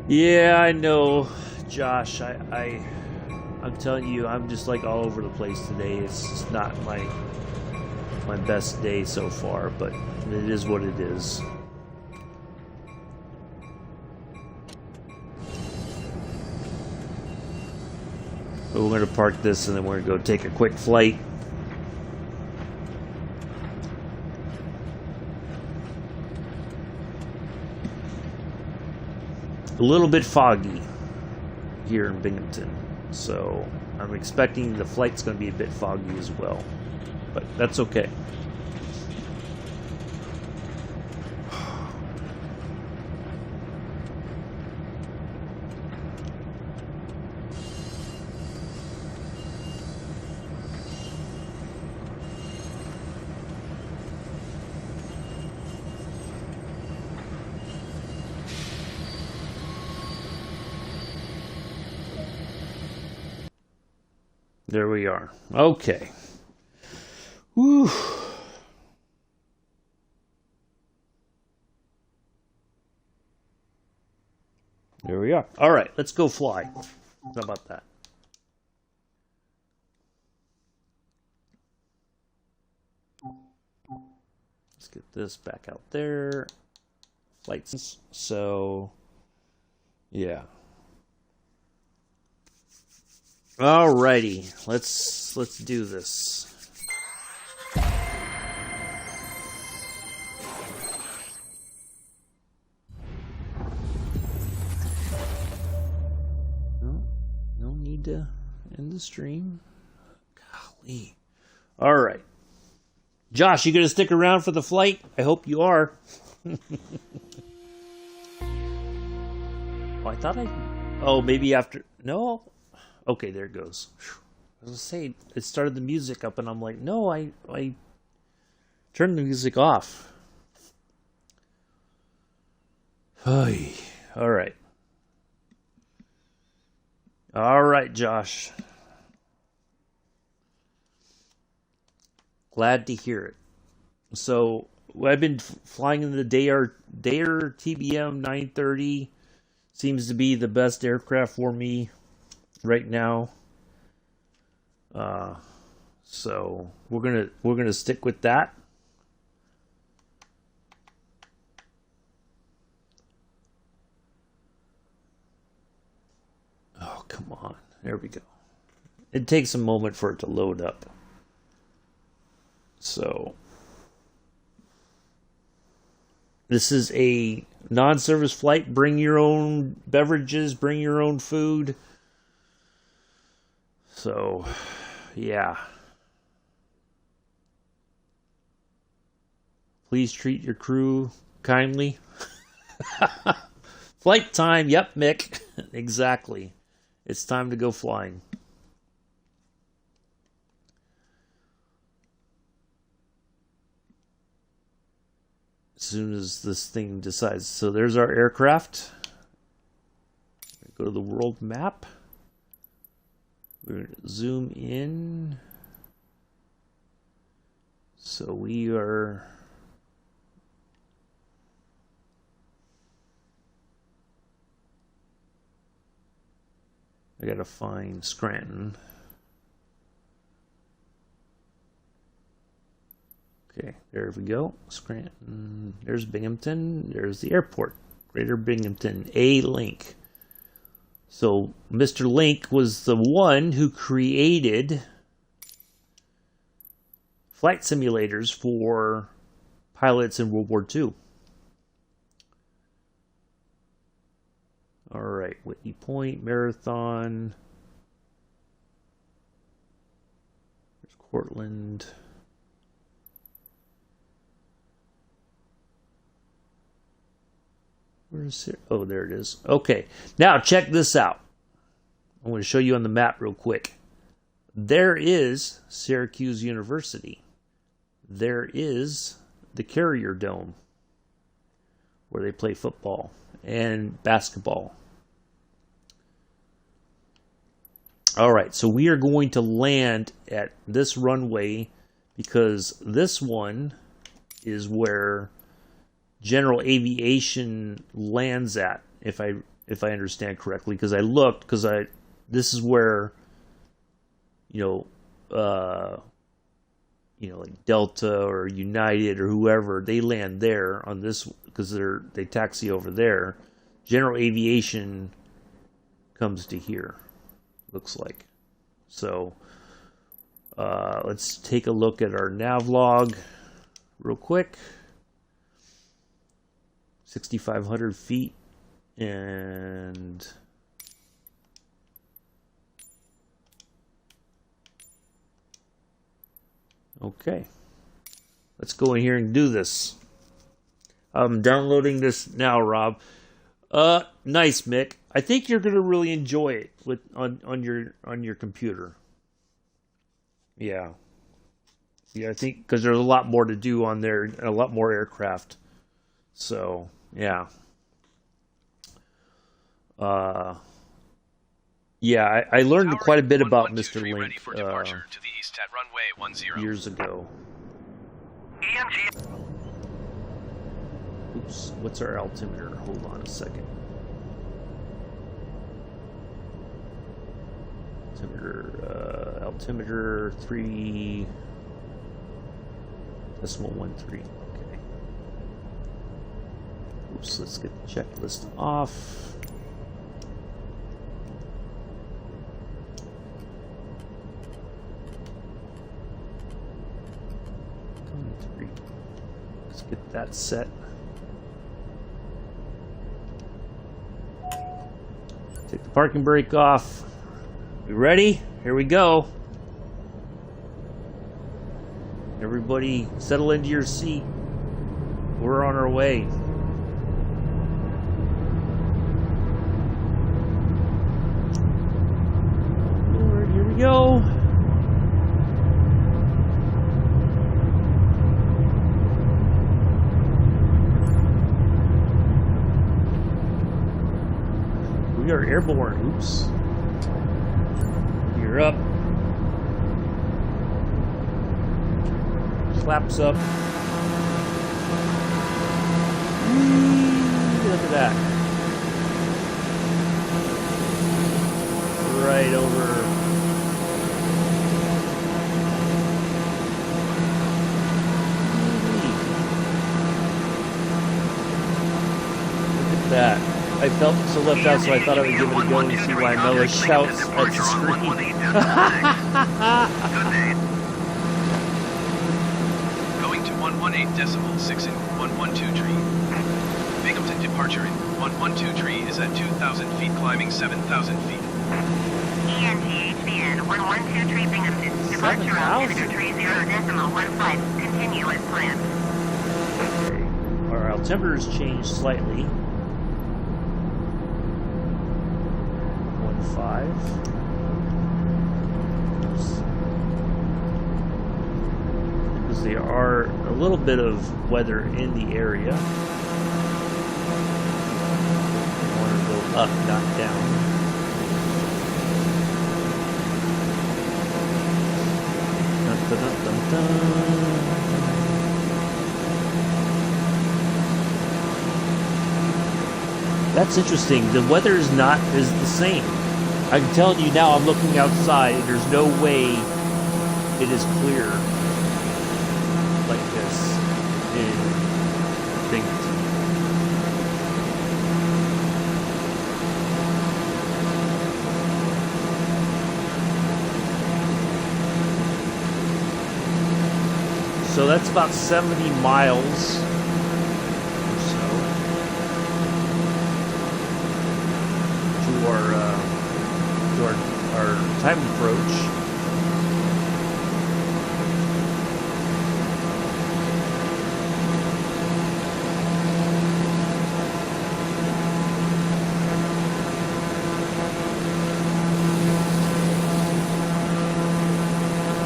Yeah, I know, Josh. I'm telling you, I'm just like all over the place today. It's just not my best day so far, but it is what it is. But we're going to park this and then we're going to go take a quick flight. A little bit foggy here in Binghamton, so I'm expecting the flight's going to be a bit foggy as well, but that's okay. There we are. Okay. Whew. There we are. All right, let's go fly. How about that? Let's get this back out there. Flights. So, yeah. Alrighty, let's do this. No need to end the stream. Golly. Alright. Josh, you gonna stick around for the flight? I hope you are. Oh, I thought oh, maybe after. No. Okay, there it goes. I was gonna say, it started the music up, and I'm like, no, I turned the music off. Hey, all right. All right, Josh. Glad to hear it. So, I've been flying in the Daher TBM 930. Seems to be the best aircraft for me right now. So we're gonna stick with that. Oh, come on. There we go. It takes a moment for it to load up. So this is a non-service flight. Bring your own beverages, bring your own food. So, yeah. Please treat your crew kindly. Flight time. Yep, Mick. Exactly. It's time to go flying. As soon as this thing decides. So there's our aircraft. Go to the world map. We're going to zoom in. So we are... I gotta find Scranton. Okay, there we go. Scranton. There's Binghamton. There's the airport. Greater Binghamton. A-Link. So Mr. Link was the one who created flight simulators for pilots in World War II. All right, Whitney Point, Marathon. There's Cortland. Where is it? Oh, there it is. Okay, now check this out. I'm going to show you on the map real quick. There is Syracuse University. There is the Carrier Dome, where they play football. and basketball. All right, so we are going to land at this runway because this one is where general aviation lands at, if I understand correctly, because I looked, this is where like Delta or United or whoever, they land there on this because they taxi over there. General aviation comes to here, looks like. So let's take a look at our nav log real quick. 6,500 feet, and okay, let's go in here and do this. I'm downloading this now, Rob. Nice, Mick. I think you're gonna really enjoy it on your computer. Yeah, I think because there's a lot more to do on there, and a lot more aircraft. So yeah. Yeah, I learned quite a bit about Mr. Link years ago. Oops, what's our altimeter? Hold on a second. Altimeter 3.13. Okay. Oops, let's get the checklist off. Let's get that set. Take the parking brake off. We ready? Here we go. Everybody settle into your seat. We're on our way. Lord, here we go. We are airborne. Oops. You're up. Flaps up. Look at that. Right over. Look at that. I felt so left out, so I thought I would give it a go and see why Miller shouts at the screen. Going to 118.6 in 112 tree. Binghamton departure in 112 tree is at 2,000 feet, climbing 7,000 feet. ENTHBN 112 tree Binghamton. Departure altimeter tree 0.15. Continue as planned. Okay. Our altimeter's changed slightly. 1.5. Because there are a little bit of weather in the area. I want to go up, not down. Dun, dun, dun, dun, dun. That's interesting. The weather is the same. I'm telling you now, I'm looking outside, and there's no way it is clear like this in Binghamton. So that's about 70 miles or so to our time approach.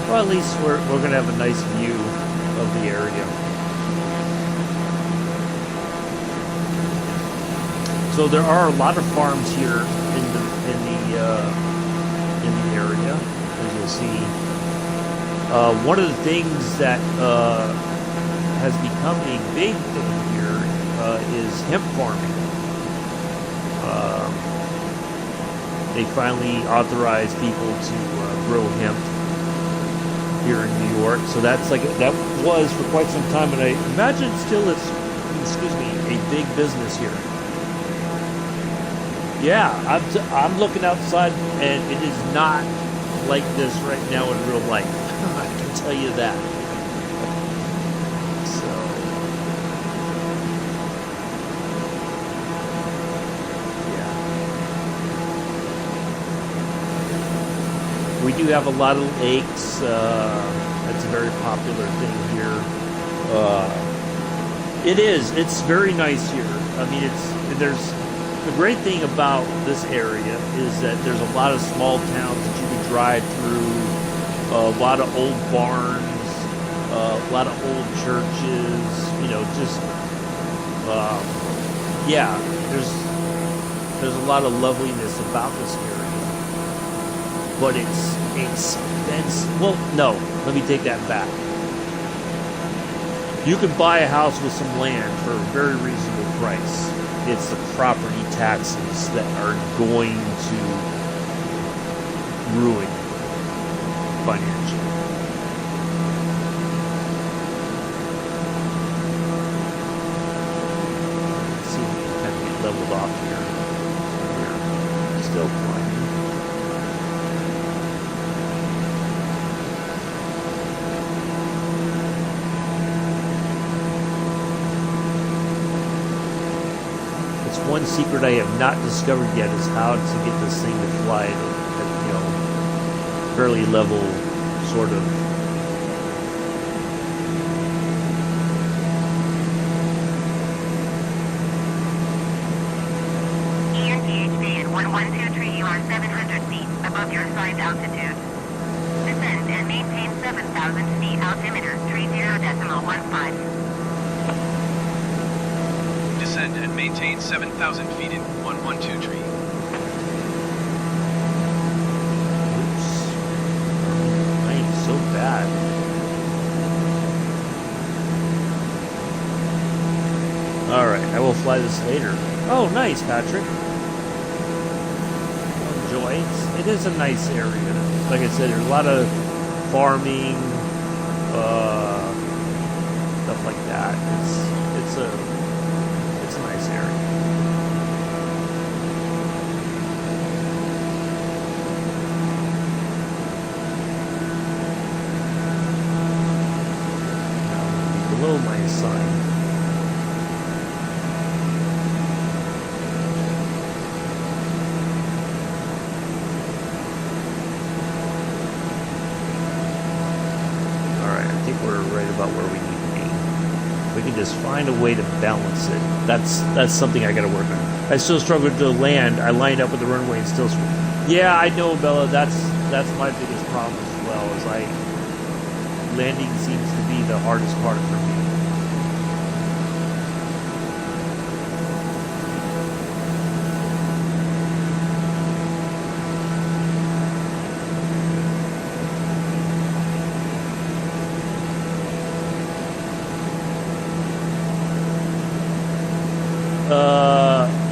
Well, at least we're going to have a nice view of the area. So there are a lot of farms here in the area, as you'll see. One of the things that has become a big thing here is hemp farming. They finally authorized people to grow hemp here in New York, so that was for quite some time, and I imagine still it's, excuse me, a big business here. Yeah, I'm looking outside, and it is not like this right now in real life. I can tell you that. So, yeah. We do have a lot of lakes. That's a very popular thing here. It's very nice here. I mean, the great thing about this area is that there's a lot of small towns that you can drive through, a lot of old barns, a lot of old churches, you know, just, yeah, there's a lot of loveliness about this area, but it's expensive. Well, no, let me take that back. You can buy a house with some land for a very reasonable price. It's the property taxes that are going to ruin you financially. Let's see if we can kind of get leveled off here. We're still climbing. One secret I have not discovered yet is how to get this thing to fly at you know, fairly level sort of. ENTHB at 1123, you are 700 feet above your assigned altitude. Descend and maintain 7,000 feet altimeter 30.15. Descend and maintain 7,000 feet in 112 tree. Oops. I ain't so bad. Alright, I will fly this later. Oh, nice, Patrick. Enjoy. It is a nice area. Like I said, there's a lot of farming, stuff like that. It's a nice area. Now, below my sign. Alright, I think we're right about where we need to be. We can just find a way to balance it. That's something I gotta work on. I still struggle to land. I lined up with the runway and still struggle. Yeah, I know, Bella. That's my biggest problem as well. Is landing seems to be the hardest part for me.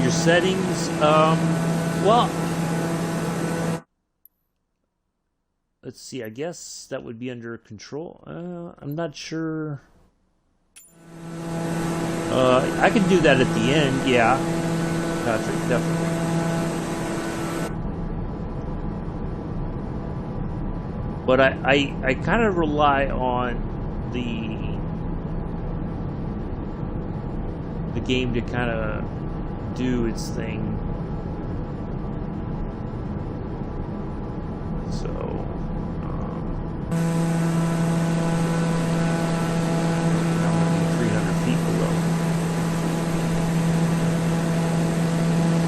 Your settings, well, let's see, I guess that would be under control. I'm not sure. I can do that at the end, yeah. Patrick, definitely. But I kind of rely on the game to kind of do its thing. So, 300 feet below.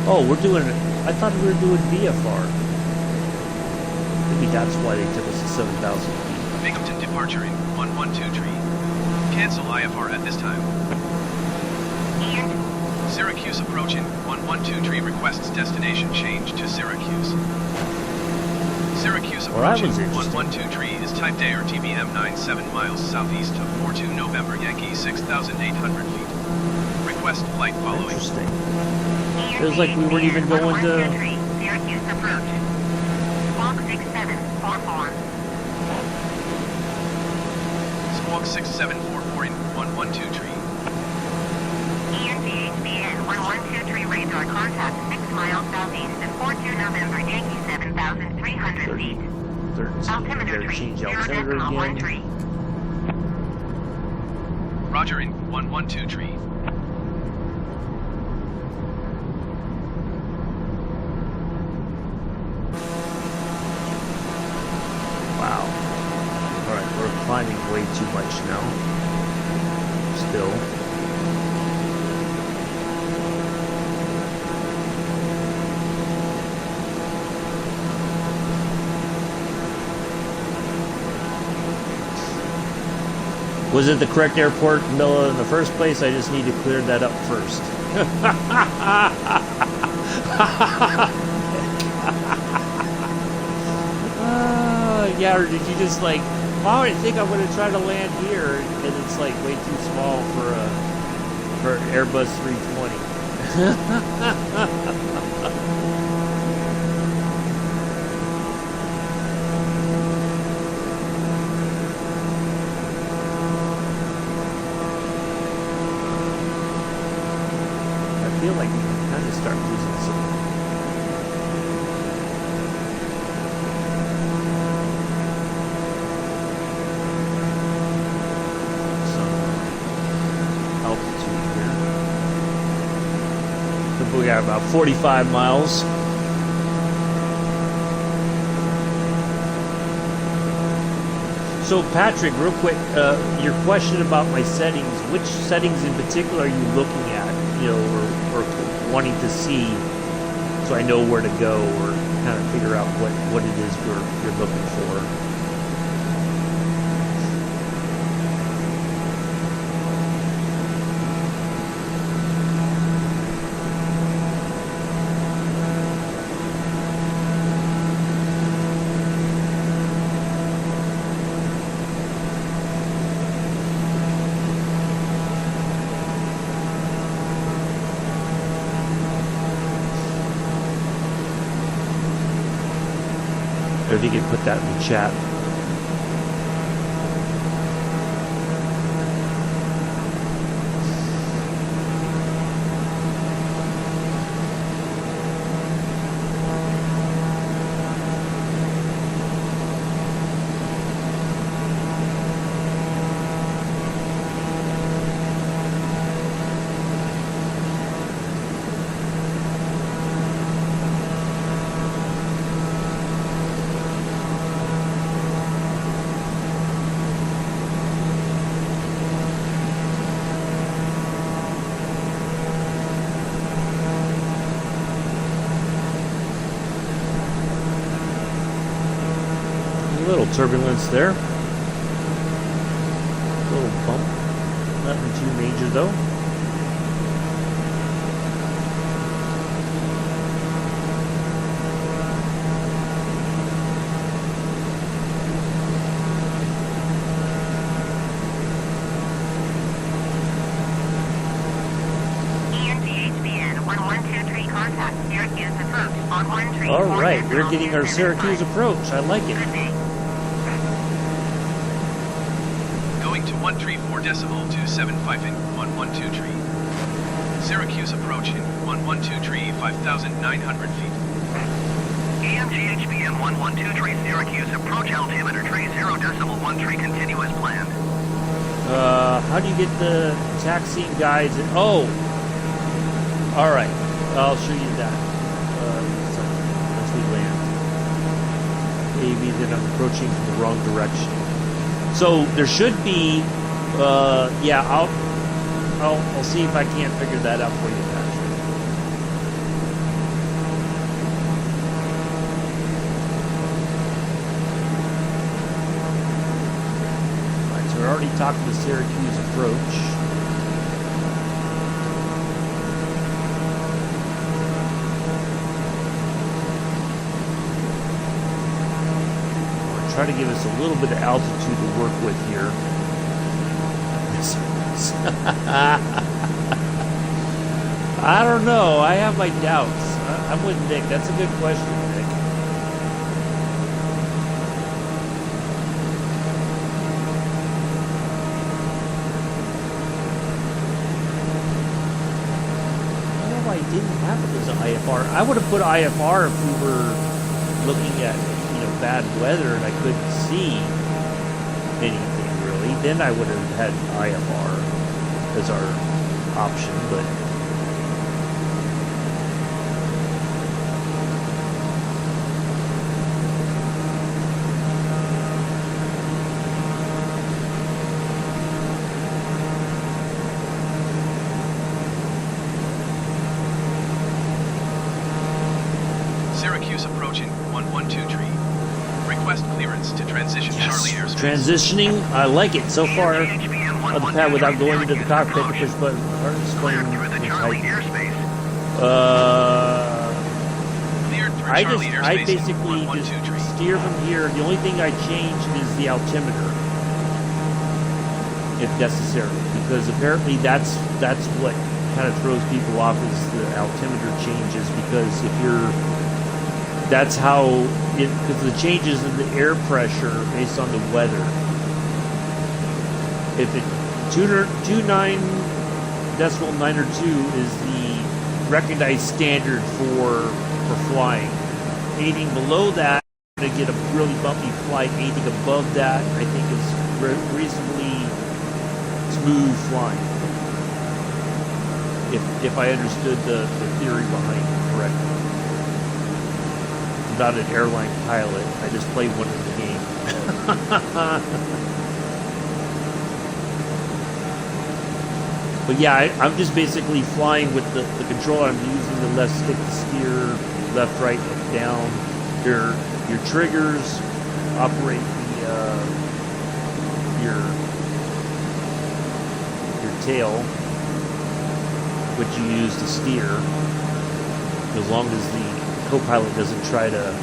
Oh, we're doing it. I thought we were doing VFR. Maybe that's why they took us to 7,000 feet. Binghamton departure in 112 tree. Cancel IFR at this time. Syracuse approaching, 112 tree requests destination change to Syracuse. Syracuse approaching, 112 tree is type Daher TBM 97 miles southeast of 42 November Yankee 6,800 feet. Request flight following. Interesting. Feels like we weren't even going to... Syracuse approach. Squawk 6744. Squawk 6744 in 112 tree. ENGHBN 112 tree radar contact 6 miles southeast of 42 November Yankee 7,300 feet. Altimeter tree, change 0.13. Roger in 112 tree. Wow. Alright, we're climbing way too much now. Still. Was it the correct airport, Milla, in the first place? I just need to clear that up first. Yeah, or did you just like, wow, I think I'm going to try to land here, and it's like way too small for Airbus 320. I feel like we can kind of start losing some. We got about 45 miles. So Patrick, real quick, your question about my settings, which settings in particular are you looking at, you know, or wanting to see, so I know where to go or kind of figure out what it is you're looking for? If you could put that in the chat. Little turbulence there. Little bump. Nothing too major though. ENGHBN 112 tree contact Syracuse approach on 1 tree. All right, we're getting our Syracuse approach. I like it. 134.275 in 112 tree. Syracuse approaching 112 tree 5,900 feet. EMGHBM 112 tree Syracuse approach altimeter tree 0.1 tree continuous planned. How do you get the taxiing guides? Oh, all right. I'll show you that. Once we land. Maybe then I'm approaching from the wrong direction. So there should be. Yeah, I'll see if I can't figure that out for you, Patrick. Alright, so we're already talking the Syracuse approach. try to give us a little bit of altitude to work with here. I don't know. I have my doubts. I'm with Nick. That's a good question, Nick. Oh, I didn't have it as an IFR. I would have put IFR if we were looking at, bad weather and I couldn't see anything really. Then I would have had IFR as our option, but Syracuse approaching 112 tree. Request clearance to transition Charlie airspace. Transitioning, I like it so far on the pad without going into the cockpit to push button. Hard to explain Through the Charlie airspace. I basically just steer from here. The only thing I change is the altimeter, if necessary, because apparently that's what kind of throws people off is the altimeter changes, because if you're that's how it, because the changes in the air pressure based on the weather. If it 29.902 is the recognized standard for flying. Anything below that to get a really bumpy flight. Anything above that, I think, is reasonably smooth flying. If I understood the theory behind it correctly. I'm not an airline pilot. I just played one in the game. But yeah, I'm just basically flying with the controller. I'm using the left stick to steer left, right, up, down. Your triggers operate your tail, which you use to steer, as long as the co-pilot doesn't try to.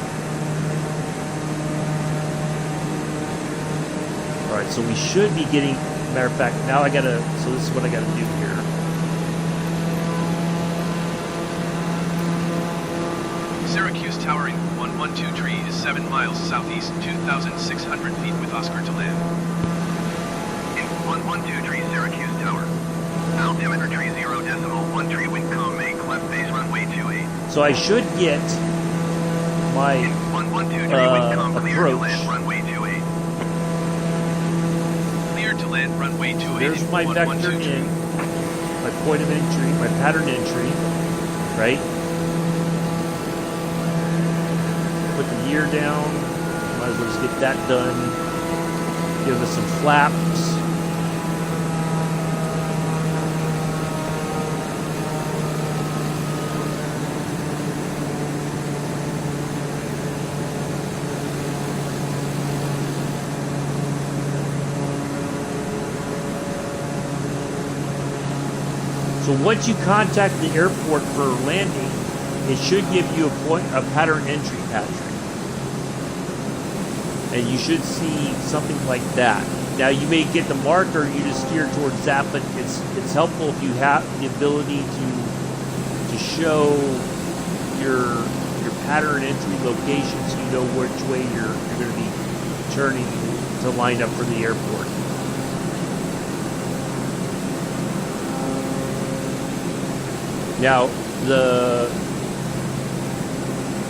All right, so we should be getting. Matter of fact, now so this is what I gotta do here. Syracuse towering 112 tree is 7 miles southeast, 2,600 feet with Oscar to land. In 112 tree, Syracuse tower. Altimeter tree 0.1 tree, wind calm, main cleft base runway 28. So I should get my In 112 tree, wind calm, clear to approach. land runway 28. To land runway 28. There's my vector in, my point of entry, my pattern entry, right? Put the gear down. Might as well just get that done. Give us some flaps. So once you contact the airport for landing, it should give you a pattern entry, Patrick. And you should see something like that. Now you may get the marker, you just steer towards that, but it's helpful if you have the ability to show your pattern entry location, so you know which way you're going to be turning to line up for the airport. Now,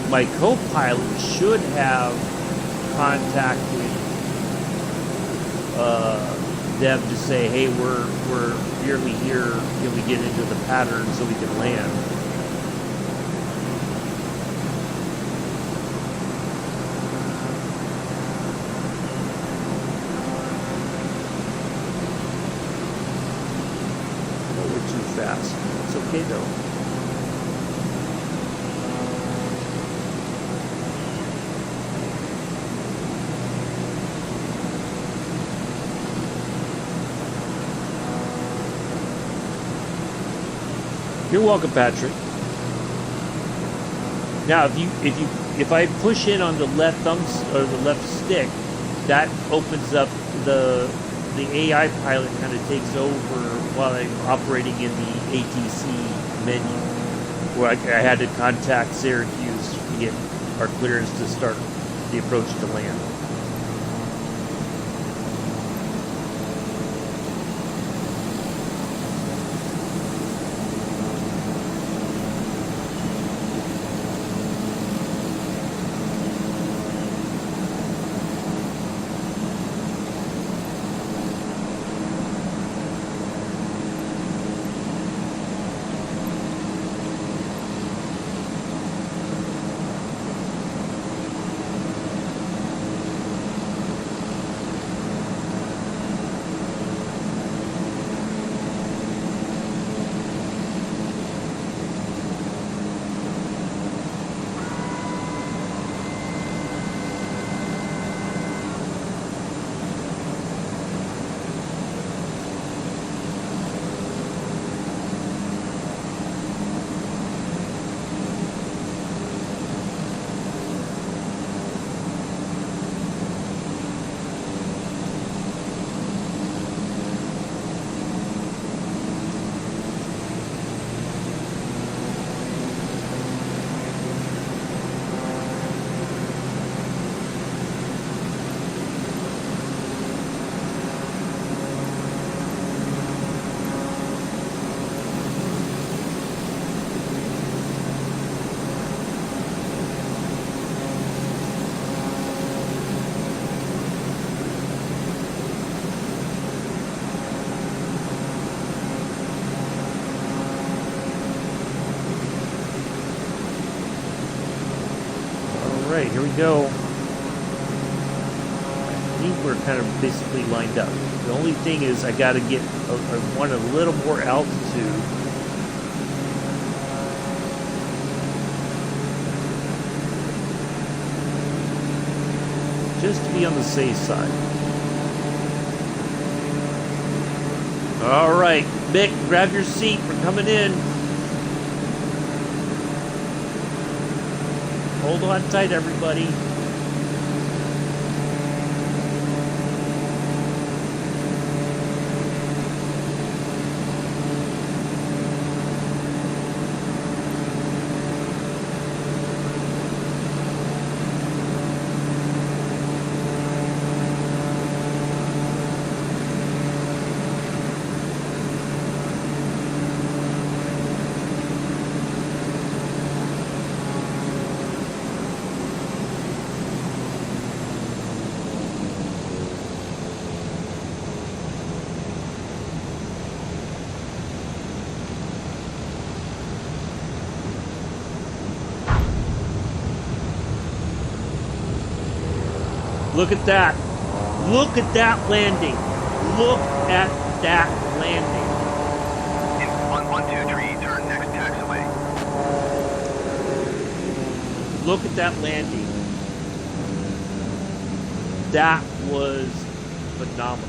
my co-pilot should have contacted them to say, "Hey, we're nearly here. Can we get into the pattern so we can land?" Oh, we're too fast. It's okay though. You're welcome, Patrick. Now, if I push in on the left thumb or the left stick, that opens up the AI pilot kind of takes over while I'm operating in the ATC menu, where I had to contact Syracuse to get our clearance to start the approach to land. Alright, here we go. I think we're kind of basically lined up. The only thing is I gotta get, I want a little more altitude. Just to be on the safe side. Alright, Mick, grab your seat, we're coming in. Hold on tight, everybody. Look at that. Look at that landing. Look at that landing. In 112 turn next taxiway. Look at that landing. That was phenomenal.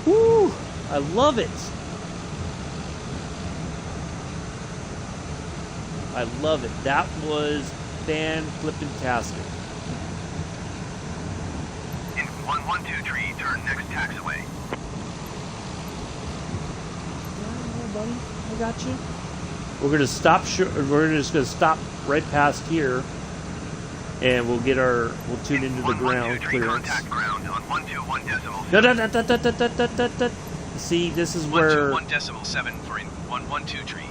Woo! I love it. I love it. That was fan-flippin-tastic. In 112 turn next taxiway. Yeah, buddy, I got you. We're gonna stop. We're just gonna stop right past here, and we'll get our. We'll tune into the ground clearance. Contact ground on 121.7. Da. See, this is where 121.7 for in 112 tree.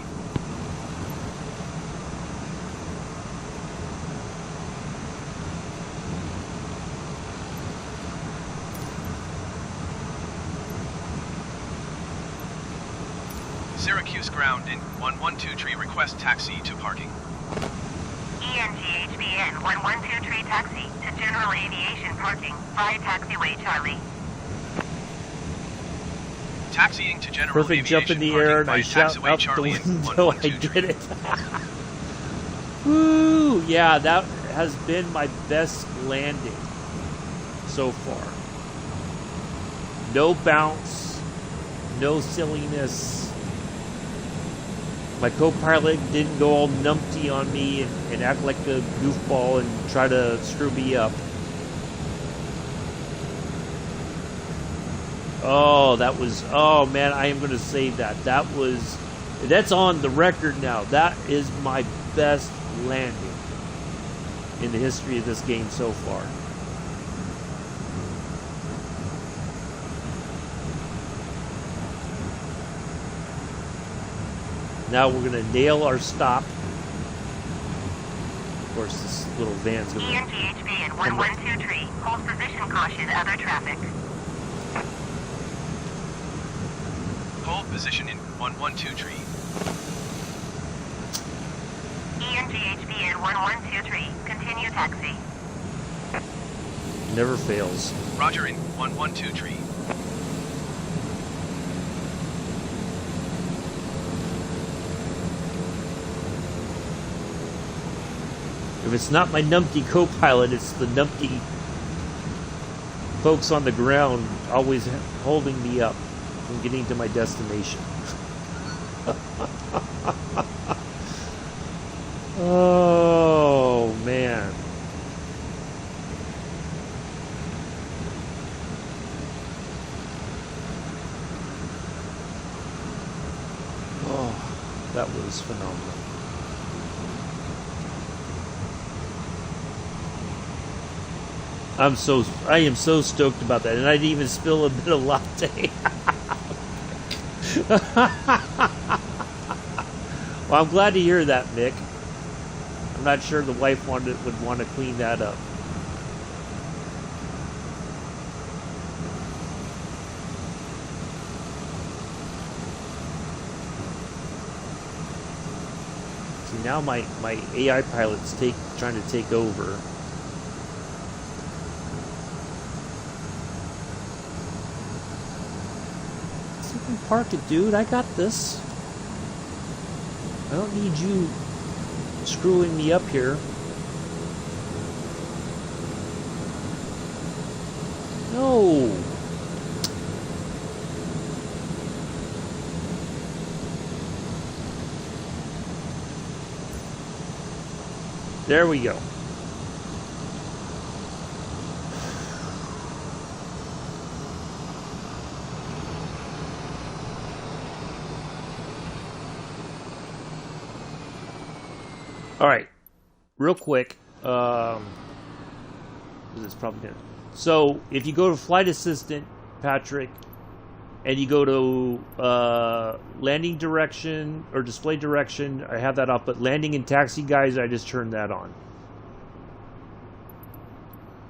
Syracuse ground in 112 tree, request taxi to parking. ENGHBN 112 tree taxi to general aviation parking via taxiway Charlie. Taxiing to general perfect aviation jump in the parking air and I via shout taxiway out the Charlie in window. I 112 did tree. it. Woo! Yeah, that has been my best landing so far. No bounce. No silliness. My co-pilot didn't go all numpty on me and act like a goofball and try to screw me up. Oh, that was... Oh, man, I am going to save that. That's on the record now. That is my best landing in the history of this game so far. Now we're going to nail our stop. Of course, this little van's going to... ENGHB at 112 tree. Hold position, caution, other traffic. Hold position in 112 tree. ENGHB at 112 tree. Continue taxi. Never fails. Roger in 112 tree. If it's not my numpty co-pilot, it's the numpty folks on the ground always holding me up from getting to my destination. Oh, man. Oh, that was phenomenal. I am so stoked about that, and I didn't even spill a bit of latte. Well, I'm glad to hear that, Mick. I'm not sure the wife would want to clean that up. See, now my AI pilot's trying to take over. Park it, dude. I got this. I don't need you screwing me up here. No. There we go. All right, real quick. It's probably gonna. So if you go to Flight Assistant, Patrick, and you go to landing direction or display direction, I have that off. But landing and taxi guides, I just turned that on.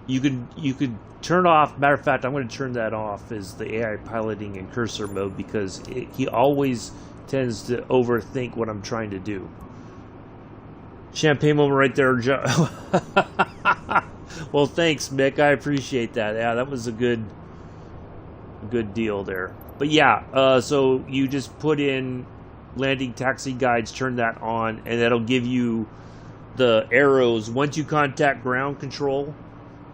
You could turn off. Matter of fact, I'm going to turn that off as the AI piloting and cursor mode because he always tends to overthink what I'm trying to do. Champagne moment right there, Joe. Well, thanks, Mick. I appreciate that. Yeah, that was a good deal there. But yeah, so you just put in landing taxi guides, turn that on, and that'll give you the arrows. Once you contact ground control,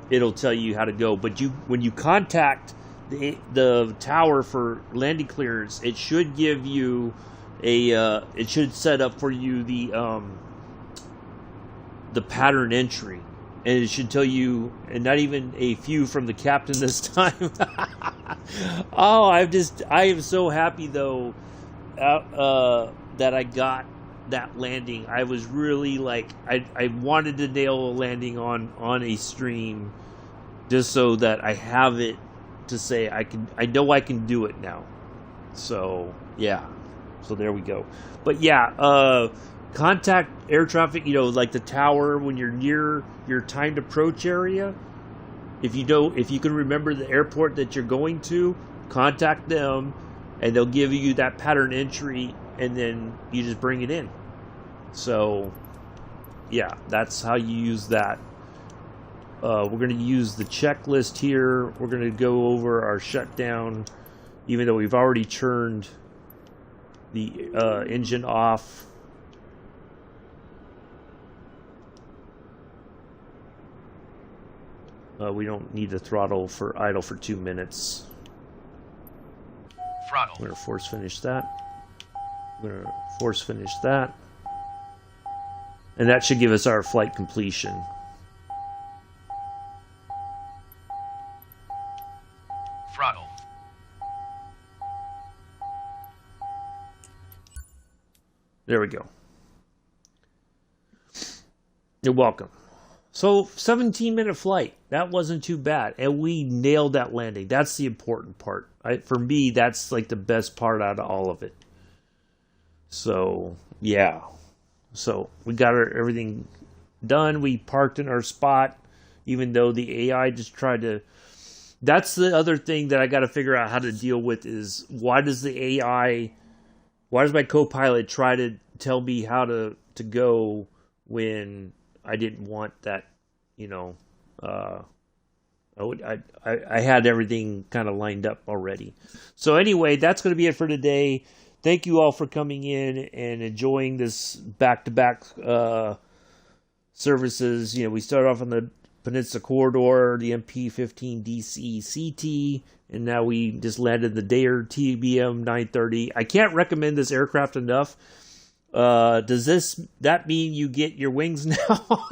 it'll tell you how to go. But when you contact the tower for landing clearance, it should give you it should set up for you the pattern entry, and it should tell you, and not even a few from the captain this time. Oh, I am so happy though that I got that landing. I was really like, I wanted to nail a landing on a stream just so that I have it to say I know I can do it now. So yeah, so there we go. But yeah, contact air traffic, like the tower when you're near your timed approach area. If you can remember the airport that you're going to, contact them and they'll give you that pattern entry and then you just bring it in. So yeah, that's how you use that. We're going to use the checklist here. We're going to go over our shutdown, even though we've already turned the engine off. We don't need the throttle for idle for 2 minutes. Throttle. Throttle. I'm going to force finish that. I'm going to force finish that. And that should give us our flight completion. Throttle. There we go. You're welcome. So 17-minute flight. That wasn't too bad. And we nailed that landing. That's the important part. For me, that's like the best part out of all of it. So, yeah. So we got everything done. We parked in our spot, even though the AI just tried to... That's the other thing that I got to figure out how to deal with is why does the AI... Why does my co-pilot try to tell me how to go when I didn't want that, you know, I had everything kind of lined up already. So anyway, that's going to be it for today. Thank you all for coming in and enjoying this back-to-back services. You know, we started off on the Penninsula corridor, the MP15DC CT, and now we just landed the Daher TBM 930. I can't recommend this aircraft enough. Does that mean you get your wings now?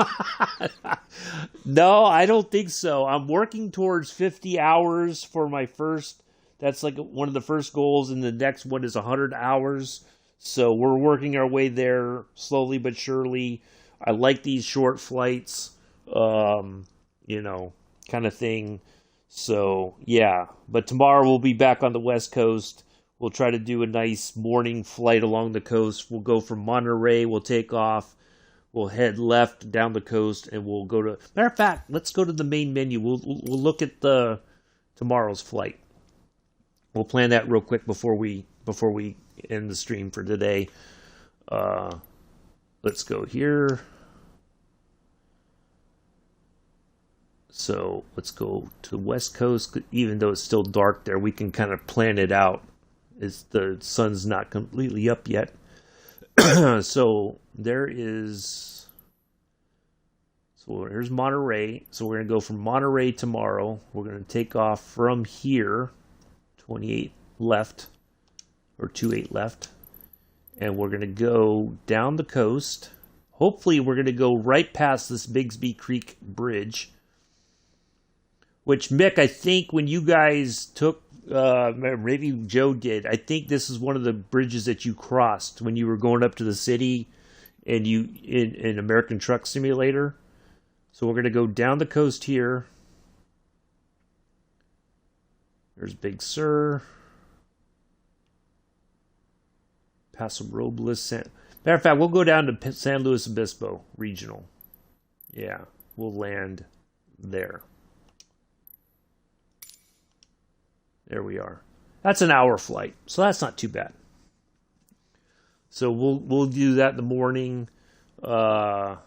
No, I don't think so. I'm working towards 50 hours for my first. That's like one of the first goals, and the next one is 100 hours. So we're working our way there slowly but surely. I like these short flights, you know, kind of thing. So, yeah. But tomorrow we'll be back on the West Coast. We'll try to do a nice morning flight along the coast. We'll go from Monterey. We'll take off. We'll head left down the coast, and we'll go to... Matter of fact, let's go to the main menu. We'll look at tomorrow's flight. We'll plan that real quick before we end the stream for today. Let's go here. So let's go to the West Coast. Even though it's still dark there, we can kind of plan it out. The sun's not completely up yet. So there's Monterey. So we're going to go from Monterey tomorrow. We're going to take off from here, 28 left, or 28 left. And we're going to go down the coast. Hopefully we're going to go right past this Bigsby Creek Bridge. Which, Mick, I think when you guys took, maybe Joe did, I think this is one of the bridges that you crossed when you were going up to the city and in American Truck Simulator. So we're going to go down the coast here. There's Big Sur. Paso Robles. Matter of fact, we'll go down to San Luis Obispo Regional. Yeah, we'll land there. There we are. That's an hour flight, so that's not too bad. So we'll do that in the morning. I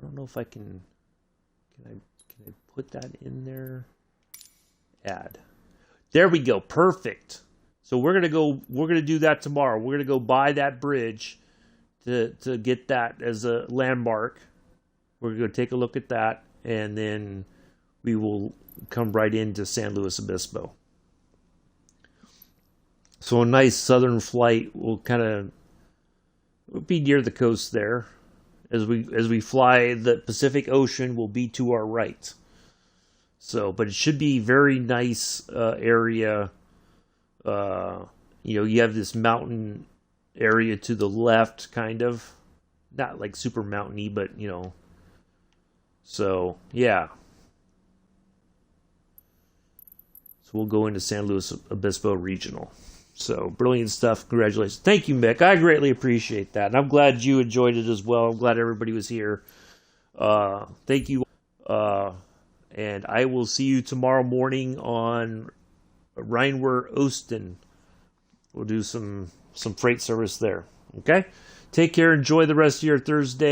don't know if I can. Can I put that in there? Add. There we go. Perfect. So we're gonna do that tomorrow. We're gonna go by that bridge to get that as a landmark. We're gonna take a look at that, and then we will come right into San Luis Obispo. So a nice southern flight will be near the coast there. As we fly, the Pacific Ocean will be to our right. So, but it should be very nice area. You have this mountain area to the left, kind of. Not like super mountainy, but So, yeah. So we'll go into San Luis Obispo Regional. So, brilliant stuff. Congratulations. Thank you, Mick. I greatly appreciate that. And I'm glad you enjoyed it as well. I'm glad everybody was here. Thank you. And I will see you tomorrow morning on Rhineware Osten. We'll do some freight service there. Okay? Take care. Enjoy the rest of your Thursday.